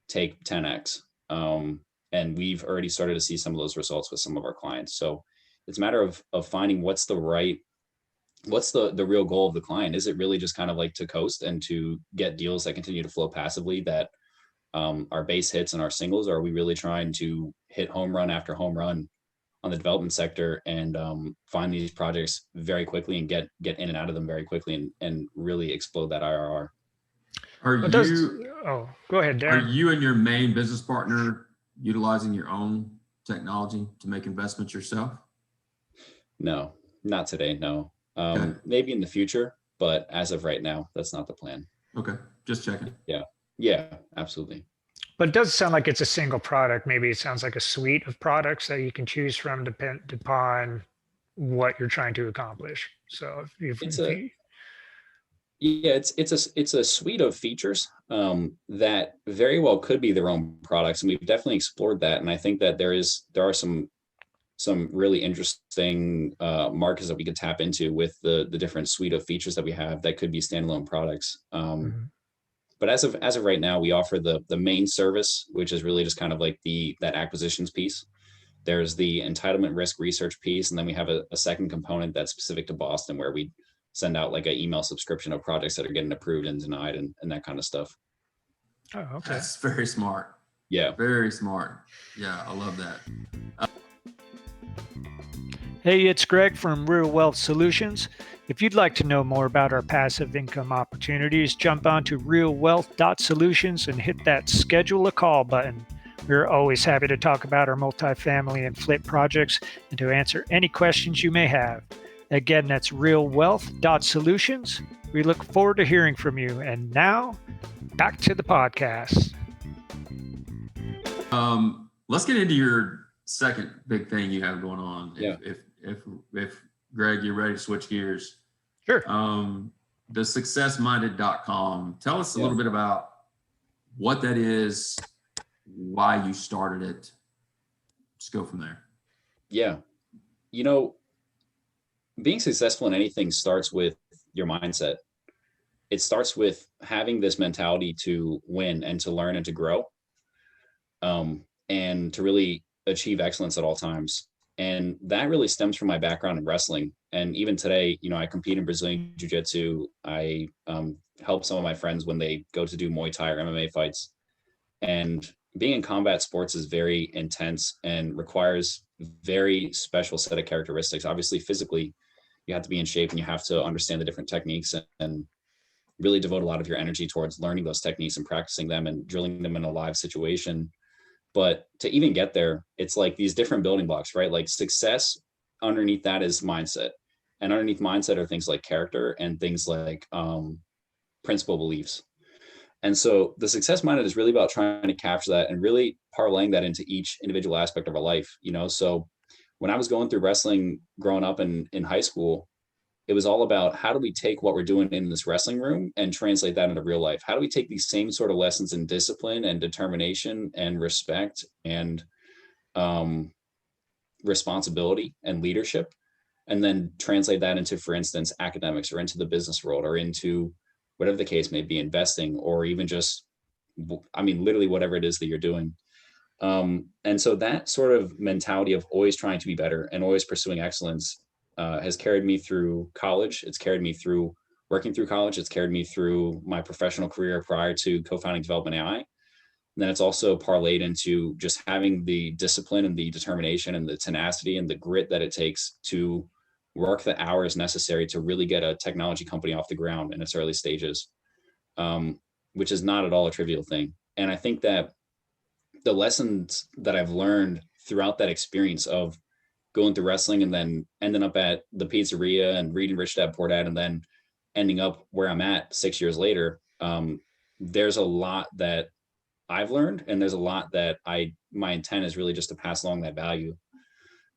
take 10x. And we've already started to see some of those results with some of our clients. So it's a matter of finding what's the real goal of the client. Is it really just kind of like to coast and to get deals that continue to flow passively that are base hits and our singles? Or are we really trying to hit home run after home run on the development sector and find these projects very quickly and get in and out of them very quickly and really explode that IRR? Go ahead, Darren. Are you and your main business partner utilizing your own technology to make investments yourself? No, not today. No. Okay. Maybe in the future, but as of right now, that's not the plan. Okay. Just checking. Yeah, absolutely. But it doesn't sound like it's a single product. Maybe it sounds like a suite of products that you can choose from depending upon what you're trying to accomplish. So it's a suite of features that very well could be their own products, and we've definitely explored that. And I think that there are some really interesting markets that we could tap into with the different suite of features that we have that could be standalone products. But as of right now, we offer the main service, which is really just kind of like that acquisitions piece. There's the entitlement risk research piece, and then we have a second component that's specific to Boston, where we send out like an email subscription of projects that are getting approved and denied and that kind of stuff. Oh, okay. That's very smart. Yeah. Very smart. Yeah, I love that. Hey, it's Greg from Real Wealth Solutions. If you'd like to know more about our passive income opportunities, jump onto realwealth.solutions and hit that schedule a call button. We're always happy to talk about our multifamily and flip projects and to answer any questions you may have. Again, that's realwealth.solutions. We look forward to hearing from you. And now, back to the podcast. Let's get into your second big thing you have going on. Yeah. If Greg, you're ready to switch gears. Sure. The successminded.com. Tell us a little bit about what that is, why you started it. Just go from there. Yeah. Being successful in anything starts with your mindset. It starts with having this mentality to win and to learn and to grow, and to really achieve excellence at all times. And that really stems from my background in wrestling. And even today, I compete in Brazilian Jiu-Jitsu. I help some of my friends when they go to do Muay Thai or MMA fights. And being in combat sports is very intense and requires very special set of characteristics. Obviously, physically, you have to be in shape and you have to understand the different techniques and really devote a lot of your energy towards learning those techniques and practicing them and drilling them in a live situation. But to even get there, it's like these different building blocks, right? Like success, underneath that is mindset. And underneath mindset are things like character and things like principle beliefs. And so the success minded is really about trying to capture that and really parlaying that into each individual aspect of our life. So when I was going through wrestling growing up in high school, it was all about how do we take what we're doing in this wrestling room and translate that into real life? How do we take these same sort of lessons in discipline and determination and respect and responsibility and leadership, and then translate that into, for instance, academics or into the business world or into whatever the case may be, investing, or even just, literally whatever it is that you're doing. And so that sort of mentality of always trying to be better and always pursuing excellence has carried me through college. It's carried me through working through college. It's carried me through my professional career prior to co-founding Development AI. And then it's also parlayed into just having the discipline and the determination and the tenacity and the grit that it takes to work the hours necessary to really get a technology company off the ground in its early stages, which is not at all a trivial thing. And I think that the lessons that I've learned throughout that experience of going through wrestling and then ending up at the pizzeria and reading Rich Dad Poor Dad and then ending up where I'm at 6 years later, there's a lot that I've learned, and there's a lot that my intent is really just to pass along that value.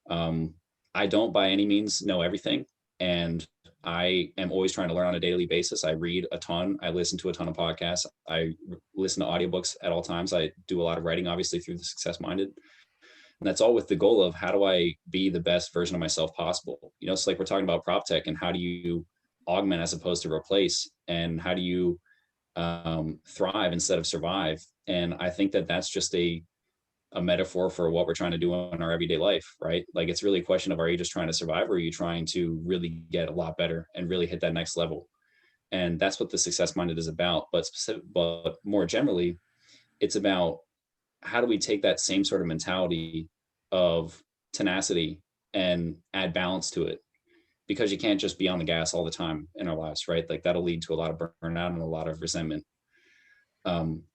I don't by any means know everything, and I am always trying to learn on a daily basis. I read a ton. I listen to a ton of podcasts. I listen to audiobooks at all times. I do a lot of writing, obviously, through the Success Minded. And that's all with the goal of how do I be the best version of myself possible? You know, it's like we're talking about prop tech and how do you augment as opposed to replace, and how do you thrive instead of survive? And I think that that's just a metaphor for what we're trying to do in our everyday life, right? Like it's really a question of, are you just trying to survive, or are you trying to really get a lot better and really hit that next level? And that's what the Success Minded is about. But more generally, it's about how do we take that same sort of mentality of tenacity and add balance to it? Because you can't just be on the gas all the time in our lives, right? Like that'll lead to a lot of burnout and a lot of resentment.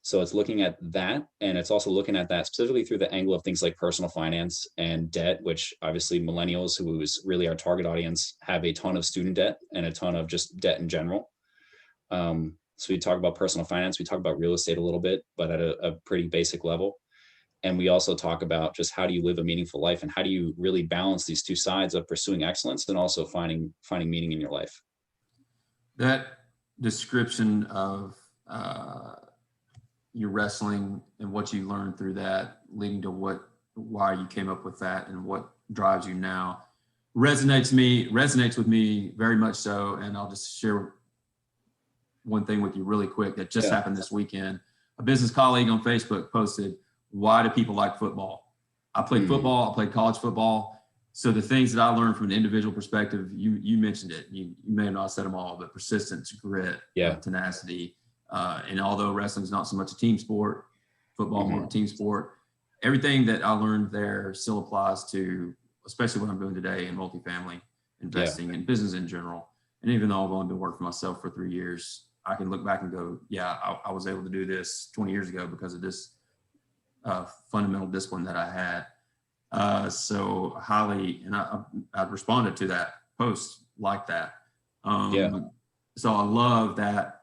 So it's looking at that, and it's also looking at that specifically through the angle of things like personal finance and debt, which obviously millennials, who is really our target audience, have a ton of student debt and a ton of just debt in general. So we talk about personal finance, we talk about real estate a little bit, but at a pretty basic level. And we also talk about just how do you live a meaningful life, and how do you really balance these two sides of pursuing excellence and also finding meaning in your life. That description of your wrestling and what you learned through that, leading to why you came up with that and what drives you now, resonates with me very much so. And I'll just share one thing with you really quick that just happened this weekend. A business colleague on Facebook posted, "Why do people like football?" I played football. I played college football. So the things that I learned from an individual perspective, you mentioned it. You may have not said them all, but persistence, grit, tenacity. And although wrestling is not so much a team sport, football more of a team sport, everything that I learned there still applies to, especially what I'm doing today in multifamily investing and business in general. And even though I've only been working for myself for 3 years, I can look back and go, I was able to do this 20 years ago because of this fundamental discipline that I had. So highly, and I responded to that post like that. So I love that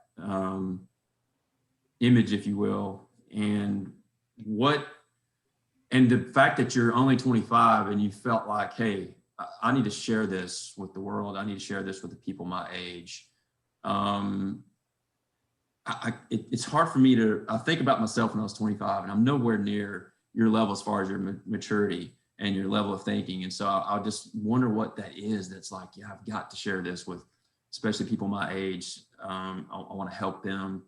image, if you will, and the fact that you're only 25 and you felt like, hey, I need to share this with the world. I need to share this with the people my age. It's hard for me I think about myself when I was 25, and I'm nowhere near your level as far as your maturity and your level of thinking. And so I just wonder what that is. That's like, I've got to share this with, especially people my age. I want to help them.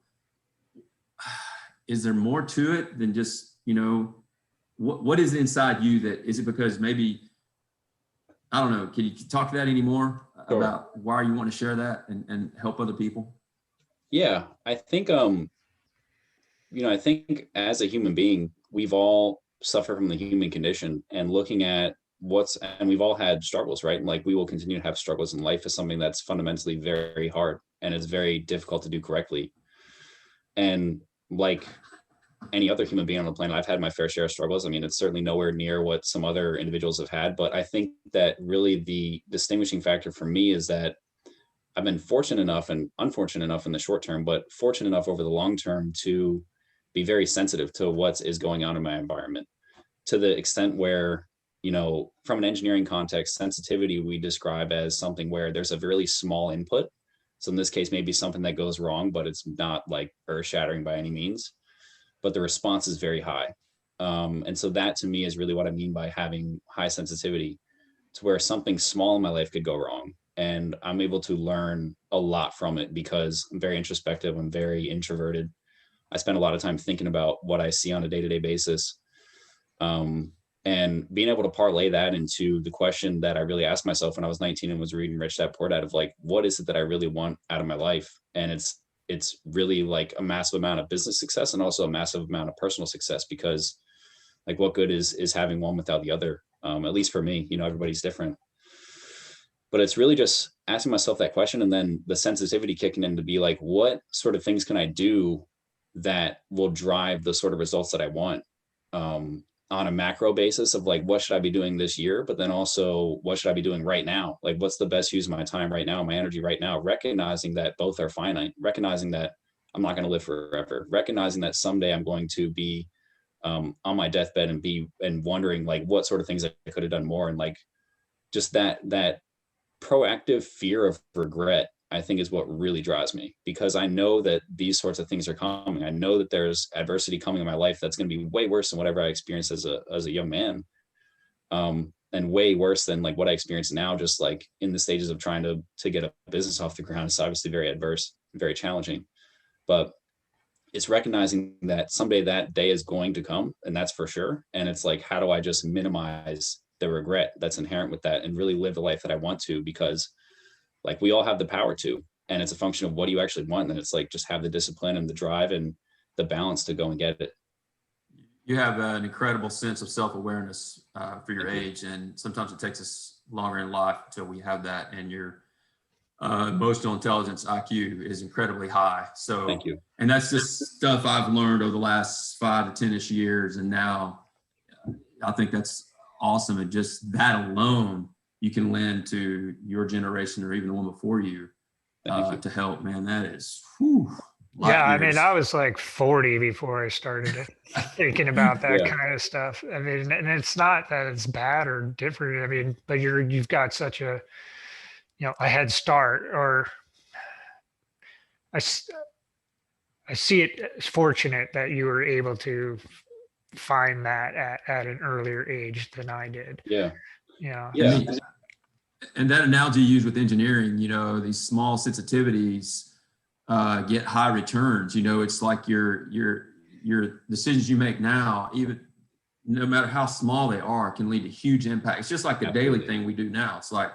Is there more to it than just, what is inside you that, is it because maybe, I don't know, can you talk to that anymore about why you want to share that and help other people? Yeah, I think, I think as a human being, we've all suffered from the human condition, and looking at and we've all had struggles, right? And like, we will continue to have struggles, in life is something that's fundamentally very hard, and it's very difficult to do correctly. And like any other human being on the planet, I've had my fair share of struggles. I mean, it's certainly nowhere near what some other individuals have had, but I think that really the distinguishing factor for me is that I've been fortunate enough and unfortunate enough in the short term, but fortunate enough over the long term to be very sensitive to what is going on in my environment, to the extent where, from an engineering context, sensitivity we describe as something where there's a really small input. So in this case, maybe something that goes wrong, but it's not like earth shattering by any means, but the response is very high. And so that to me is really what I mean by having high sensitivity, to where something small in my life could go wrong, and I'm able to learn a lot from it because I'm very introspective. I'm very introverted. I spend a lot of time thinking about what I see on a day-to-day basis. And And being able to parlay that into the question that I really asked myself when I was 19 and was reading Rich Dad Poor Dad of like, what is it that I really want out of my life? And it's really like a massive amount of business success and also a massive amount of personal success, because like what good is having one without the other? At least for me, everybody's different. But it's really just asking myself that question, and then the sensitivity kicking in to be like, what sort of things can I do that will drive the sort of results that I want? On a macro basis of like, what should I be doing this year? But then also, what should I be doing right now? Like, what's the best use of my time right now, my energy right now, recognizing that both are finite, recognizing that I'm not going to live forever, recognizing that someday I'm going to be on my deathbed and wondering like what sort of things I could have done more. And like, just that proactive fear of regret, I think, is what really drives me, because I know that these sorts of things are coming. I know that there's adversity coming in my life that's going to be way worse than whatever I experienced as a young man, and way worse than like what I experience now, just like in the stages of trying to get a business off the ground. It's obviously very adverse, very challenging, but it's recognizing that someday that day is going to come, and that's for sure. And it's like, how do I just minimize the regret that's inherent with that and really live the life that I want to? Because like we all have the power to, and it's a function of what do you actually want. And it's like, just have the discipline and the drive and the balance to go and get it. You have an incredible sense of self-awareness for your age. And sometimes it takes us longer in life until we have that. And your emotional intelligence, IQ, is incredibly high. So Thank you. And that's just stuff I've learned over the last 5 to 10-ish years. And now I think that's awesome. And just that alone, you can lend to your generation or even the one before you, to help, man. That is, yeah. I mean, I was like 40 before I started thinking about that kind of stuff. I mean, and it's not that it's bad or different. I mean, but you've got such a, a head start, or I see it as fortunate that you were able to find that at an earlier age than I did. Yeah. Yeah. And that analogy you use with engineering, these small sensitivities get high returns. It's like your decisions you make now, even no matter how small they are, can lead to huge impact. It's just like the daily thing we do now. It's like,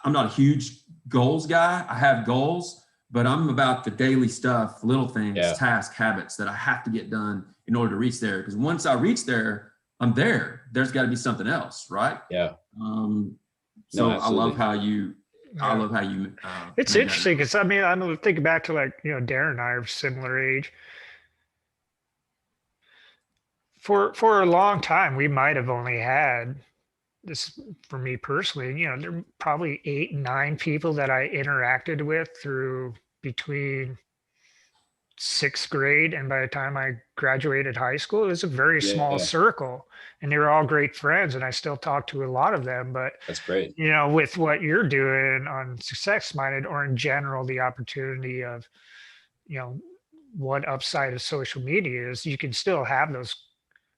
I'm not a huge goals guy. I have goals, but I'm about the daily stuff, little things, tasks, habits that I have to get done in order to reach there. Because once I reach there, I'm there. There's got to be something else, right? Yeah. So I love how you. It's interesting because I'm thinking back to like Darren and I are similar age. For a long time, we might have only had this, for me personally, there were probably 8, 9 people that I interacted with through between 6th grade and by the time I graduated high school. It was a very small circle, and they were all great friends, and I still talk to a lot of them. But that's great. With what you're doing on Success Minded, or in general, the opportunity of, what upside of social media is, you can still have those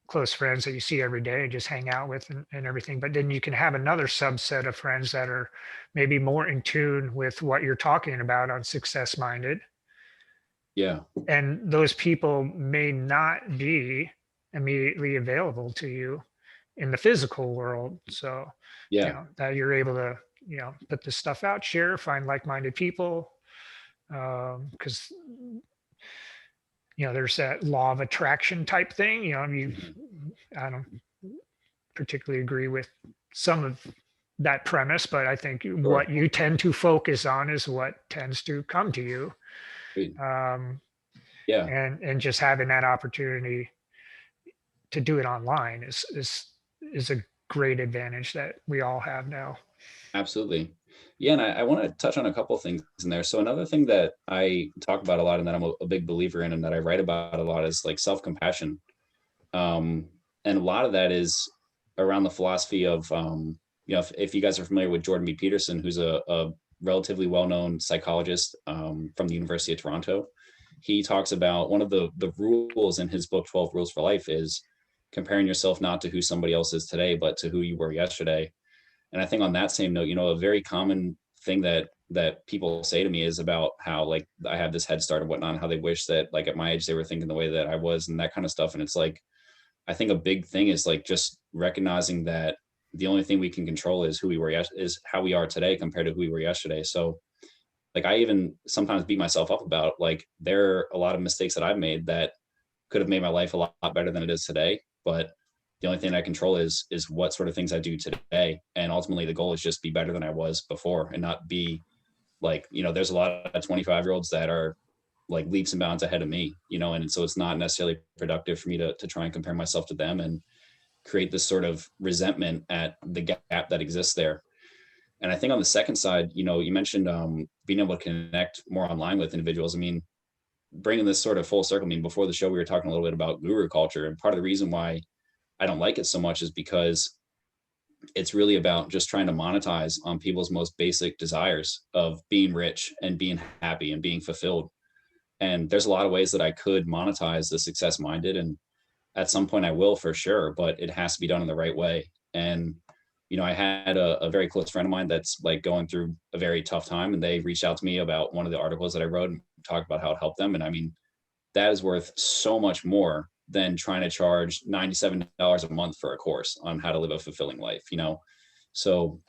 close friends that you see every day and just hang out with and everything. But then you can have another subset of friends that are maybe more in tune with what you're talking about on Success Minded. Yeah. And those people may not be immediately available to you in the physical world. So, that you're able to, put this stuff out, share, find like-minded people. Because, there's that law of attraction type thing. I don't particularly agree with some of that premise, but I think what you tend to focus on is what tends to come to you. And just having that opportunity to do it online is a great advantage that we all have now. Absolutely. Yeah. And I want to touch on a couple of things in there. So another thing that I talk about a lot and that I'm a big believer in and that I write about a lot is like self-compassion. And a lot of that is around the philosophy of, if you guys are familiar with Jordan B. Peterson, who's a relatively well-known psychologist from the University of Toronto, he talks about one of the rules in his book, 12 Rules for Life, is comparing yourself not to who somebody else is today, but to who you were yesterday. And I think on that same note, a very common thing that people say to me is about how like I have this head start and whatnot, and how they wish that like at my age they were thinking the way that I was and that kind of stuff. And it's like, I think a big thing is like just recognizing that the only thing we can control is is how we are today compared to who we were yesterday. So like I even sometimes beat myself up about, like, there are a lot of mistakes that I've made that could have made my life a lot better than it is today. But the only thing I control is what sort of things I do today. And ultimately the goal is just be better than I was before, and not be like, there's a lot of 25-year-olds that are like leaps and bounds ahead of me, and so it's not necessarily productive for me to try and compare myself to them and create this sort of resentment at the gap that exists there. And I think on the second side, you mentioned being able to connect more online with individuals. I mean, bringing this sort of full circle, I mean, before the show, we were talking a little bit about guru culture. And part of the reason why I don't like it so much is because it's really about just trying to monetize on people's most basic desires of being rich and being happy and being fulfilled. And there's a lot of ways that I could monetize the success minded. And at some point I will, for sure, but it has to be done in the right way. And, I had a very close friend of mine that's like going through a very tough time, and they reached out to me about one of the articles that I wrote and talked about how it helped them. And I mean, that is worth so much more than trying to charge $97 a month for a course on how to live a fulfilling life, So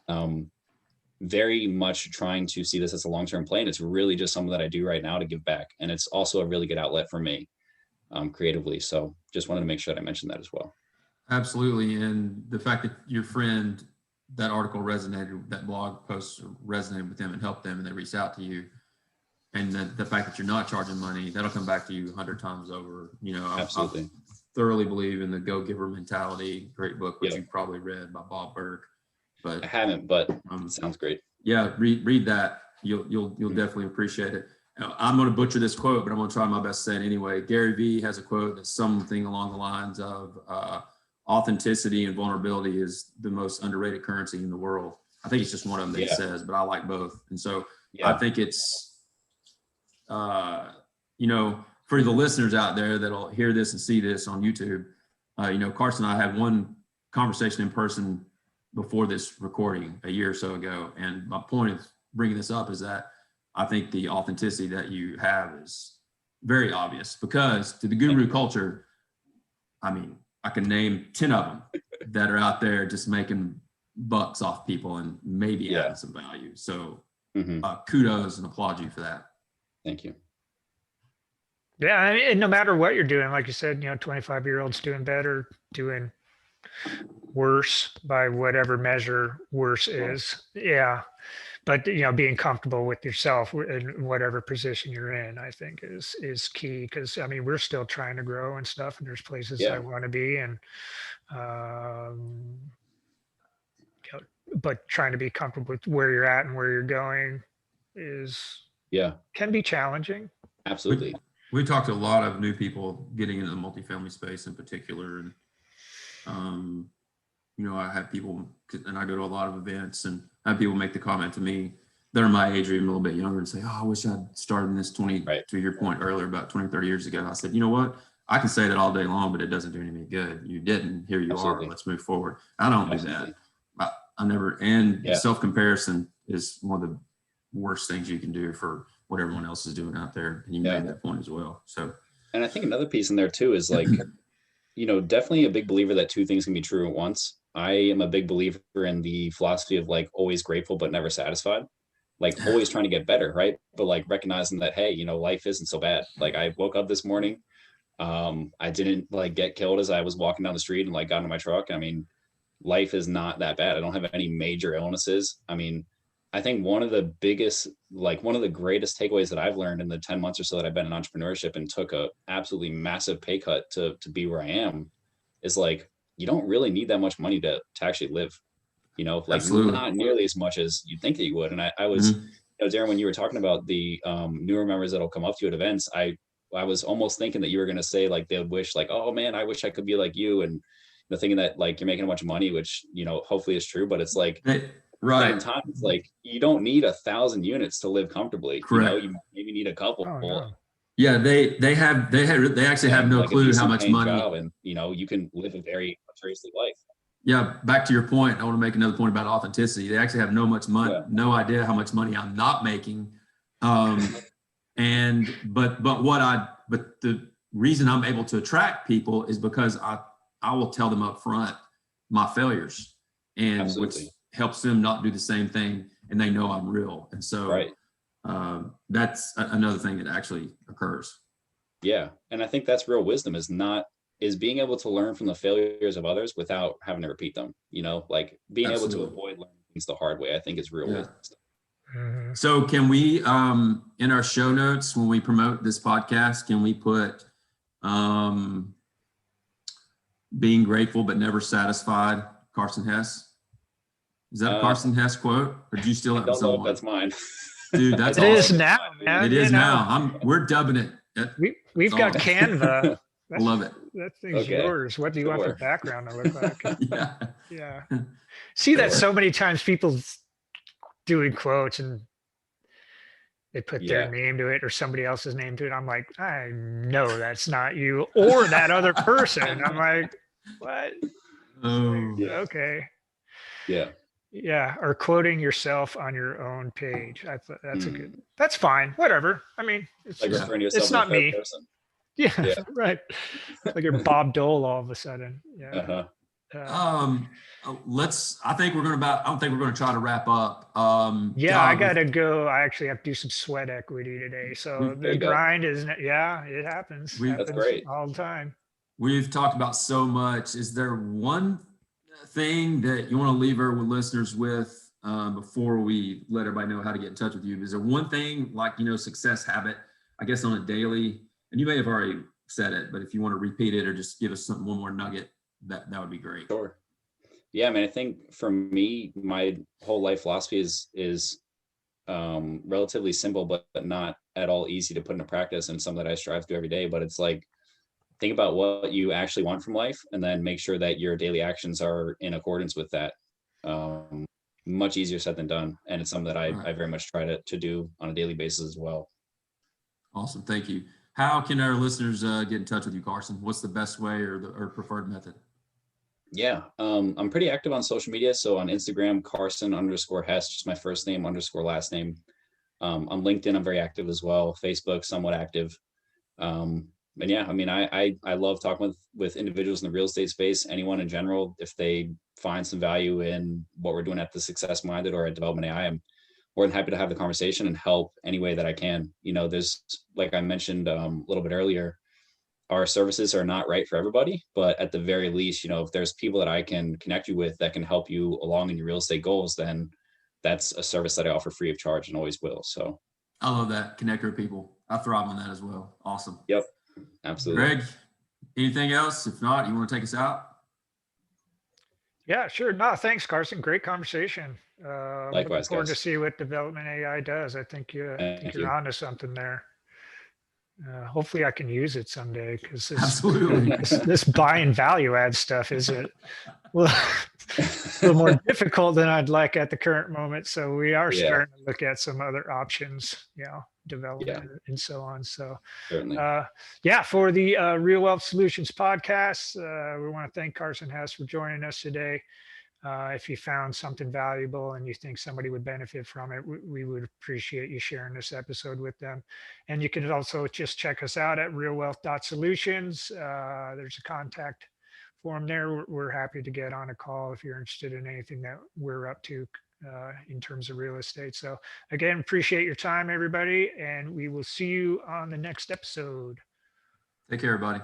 very much trying to see this as a long-term play. And it's really just something that I do right now to give back. And it's also a really good outlet for me creatively. So just wanted to make sure that I mentioned that as well. Absolutely. And the fact that your friend, that article resonated, that blog post resonated with them and helped them, and they reached out to you. And the fact that you're not charging money, that'll come back to you 100 times over. Absolutely. I thoroughly believe in the Go-Giver mentality. Great book, which you probably read, by Bob Burke. But I haven't, but it sounds great. Yeah, read that. You'll definitely appreciate it. I'm going to butcher this quote, but I'm going to try my best to say it anyway. Gary Vee has a quote that's something along the lines of authenticity and vulnerability is the most underrated currency in the world. I think it's just one of them that he says, but I like both. And so I think it's, for the listeners out there that'll hear this and see this on YouTube, Carson and I had one conversation in person before this recording a year or so ago. And my point of bringing this up is that I think the authenticity that you have is very obvious, because to the guru culture, I mean, I can name 10 of them that are out there just making bucks off people and maybe adding some value. So kudos and applaud you for that. Thank you. Yeah, I mean, no matter what you're doing, like you said, 25-year-olds doing better, doing worse by whatever measure worse is. Yeah. But, being comfortable with yourself in whatever position you're in, I think is key. Because, I mean, we're still trying to grow and stuff, and there's places I want to be. And, but trying to be comfortable with where you're at and where you're going can be challenging. Absolutely. We talked to a lot of new people getting into the multifamily space in particular. And, I have people, and I go to a lot of events, and I have people make the comment to me that are my age or even a little bit younger and say, oh, I wish I'd started in this to your point earlier, about 20, 30 years ago. I said, you know what? I can say that all day long, but it doesn't do any good. You didn't. Here you are. Let's move forward. I don't do that. I never, and self-comparison is one of the worst things you can do for what everyone else is doing out there. And you made that point as well. So, and I think another piece in there too is like, definitely a big believer that two things can be true at once. I am a big believer in the philosophy of like always grateful, but never satisfied, like always trying to get better. Right. But like recognizing that, hey, life isn't so bad. Like I woke up this morning. I didn't like get killed as I was walking down the street and like got into my truck. I mean, life is not that bad. I don't have any major illnesses. I mean, I think one of the greatest takeaways that I've learned in the 10 months or so that I've been in entrepreneurship and took a absolutely massive pay cut to be where I am is like, you don't really need that much money to actually live, like Absolutely. Not nearly as much as you think that you would. And I was, Darren, when you were talking about the newer members that'll come up to you at events, I was almost thinking that you were going to say like, they would wish like, oh man, I wish I could be like you. And thinking that like you're making a bunch of money, which, hopefully is true, but it's like, right. Time, it's like, you don't need 1,000 units to live comfortably. Correct. You maybe need a couple. Oh, no. Yeah, they actually have no clue how much money. And you can live a very luxurious life. Yeah, back to your point, I want to make another point about authenticity. They actually have no idea how much money I'm not making. But the reason I'm able to attract people is because I will tell them up front my failures, and Absolutely. which helps them not do the same thing, and they know I'm real. And so Right. that's another thing that actually occurs. Yeah. And I think that's real wisdom, is being able to learn from the failures of others without having to repeat them, like being able to Absolutely. avoid learning things the hard way, I think is real Yeah. wisdom. Mhm. So can we, in our show notes, when we promote this podcast, can we put being grateful but never satisfied, Carson Hess? Is that a Carson Hess quote, or do you steal I it from don't know if someone? that's mine. Dude, that's It is awesome. now, man. It is now. We're dubbing it. We've got awesome. Canva. I love it. That thing's Okay. yours. What do you want the Sure. background to look like? Yeah. Yeah. See that Sure. so many times, people doing quotes and they put their Yeah. name to it or somebody else's name to it. I'm like, I know that's not you or that other person. I'm like, what? Oh, Yeah. Okay. Yeah. Yeah. Or quoting yourself on your own page. I thought that's a Mm. good, that's fine. Whatever. I mean, it's Like just, referring to yourself it's in the not third me. person. Yeah, Yeah. right. Like you're Bob Dole all of a sudden. Yeah. Uh-huh. I think we're gonna try to wrap up. Yeah, God, I gotta go. I actually have to do some sweat equity today. So There the you go. grind is, yeah, it happens. That's Happens great. all the time. we've talked about so much. Is there one thing that you want to leave our listeners with before we let everybody know how to get in touch with you? Is there one thing, like, success habit, I guess, on a daily, and you may have already said it, but if you want to repeat it or just give us one more nugget, that would be great. Sure. Yeah, I mean, I think for me, my whole life philosophy is relatively simple, but not at all easy to put into practice, and something that I strive to do every day. But it's like, think about what you actually want from life, and then make sure that your daily actions are in accordance with that. Much easier said than done, and it's something that I very much try to do on a daily basis as well. Awesome, thank you. How can our listeners get in touch with you, Carson? What's the best way or preferred method? Yeah, I'm pretty active on social media. So on Instagram, Carson_Hess, just my first name _ last name. On LinkedIn, I'm very active as well. Facebook, somewhat active. And yeah, I mean, I love talking with individuals in the real estate space, anyone in general. If they find some value in what we're doing at the Success Minded or at Development AI, I'm more than happy to have the conversation and help any way that I can. There's, like I mentioned a little bit earlier, our services are not right for everybody, but at the very least, if there's people that I can connect you with that can help you along in your real estate goals, then that's a service that I offer free of charge and always will. So I love that. Connect with people. I thrive on that as well. Awesome. Yep. Absolutely. Greg, anything else? If not, you want to take us out? Yeah, sure. No, thanks, Carson. Great conversation. Likewise, looking forward to guys. see what Development AI does. I think you're onto something there. Hopefully I can use it someday, because Absolutely. this buying value add stuff is a little more difficult than I'd like at the current moment. So we are starting to look at some other options, development and so on. So certainly. For the Real Wealth Solutions podcast, we want to thank Carson Hess for joining us today. If you found something valuable and you think somebody would benefit from it, we would appreciate you sharing this episode with them. And you can also just check us out at realwealth.solutions. There's a contact form there. We're happy to get on a call if you're interested in anything that we're up to in terms of real estate. So again, appreciate your time, everybody, and we will see you on the next episode. Take care, everybody.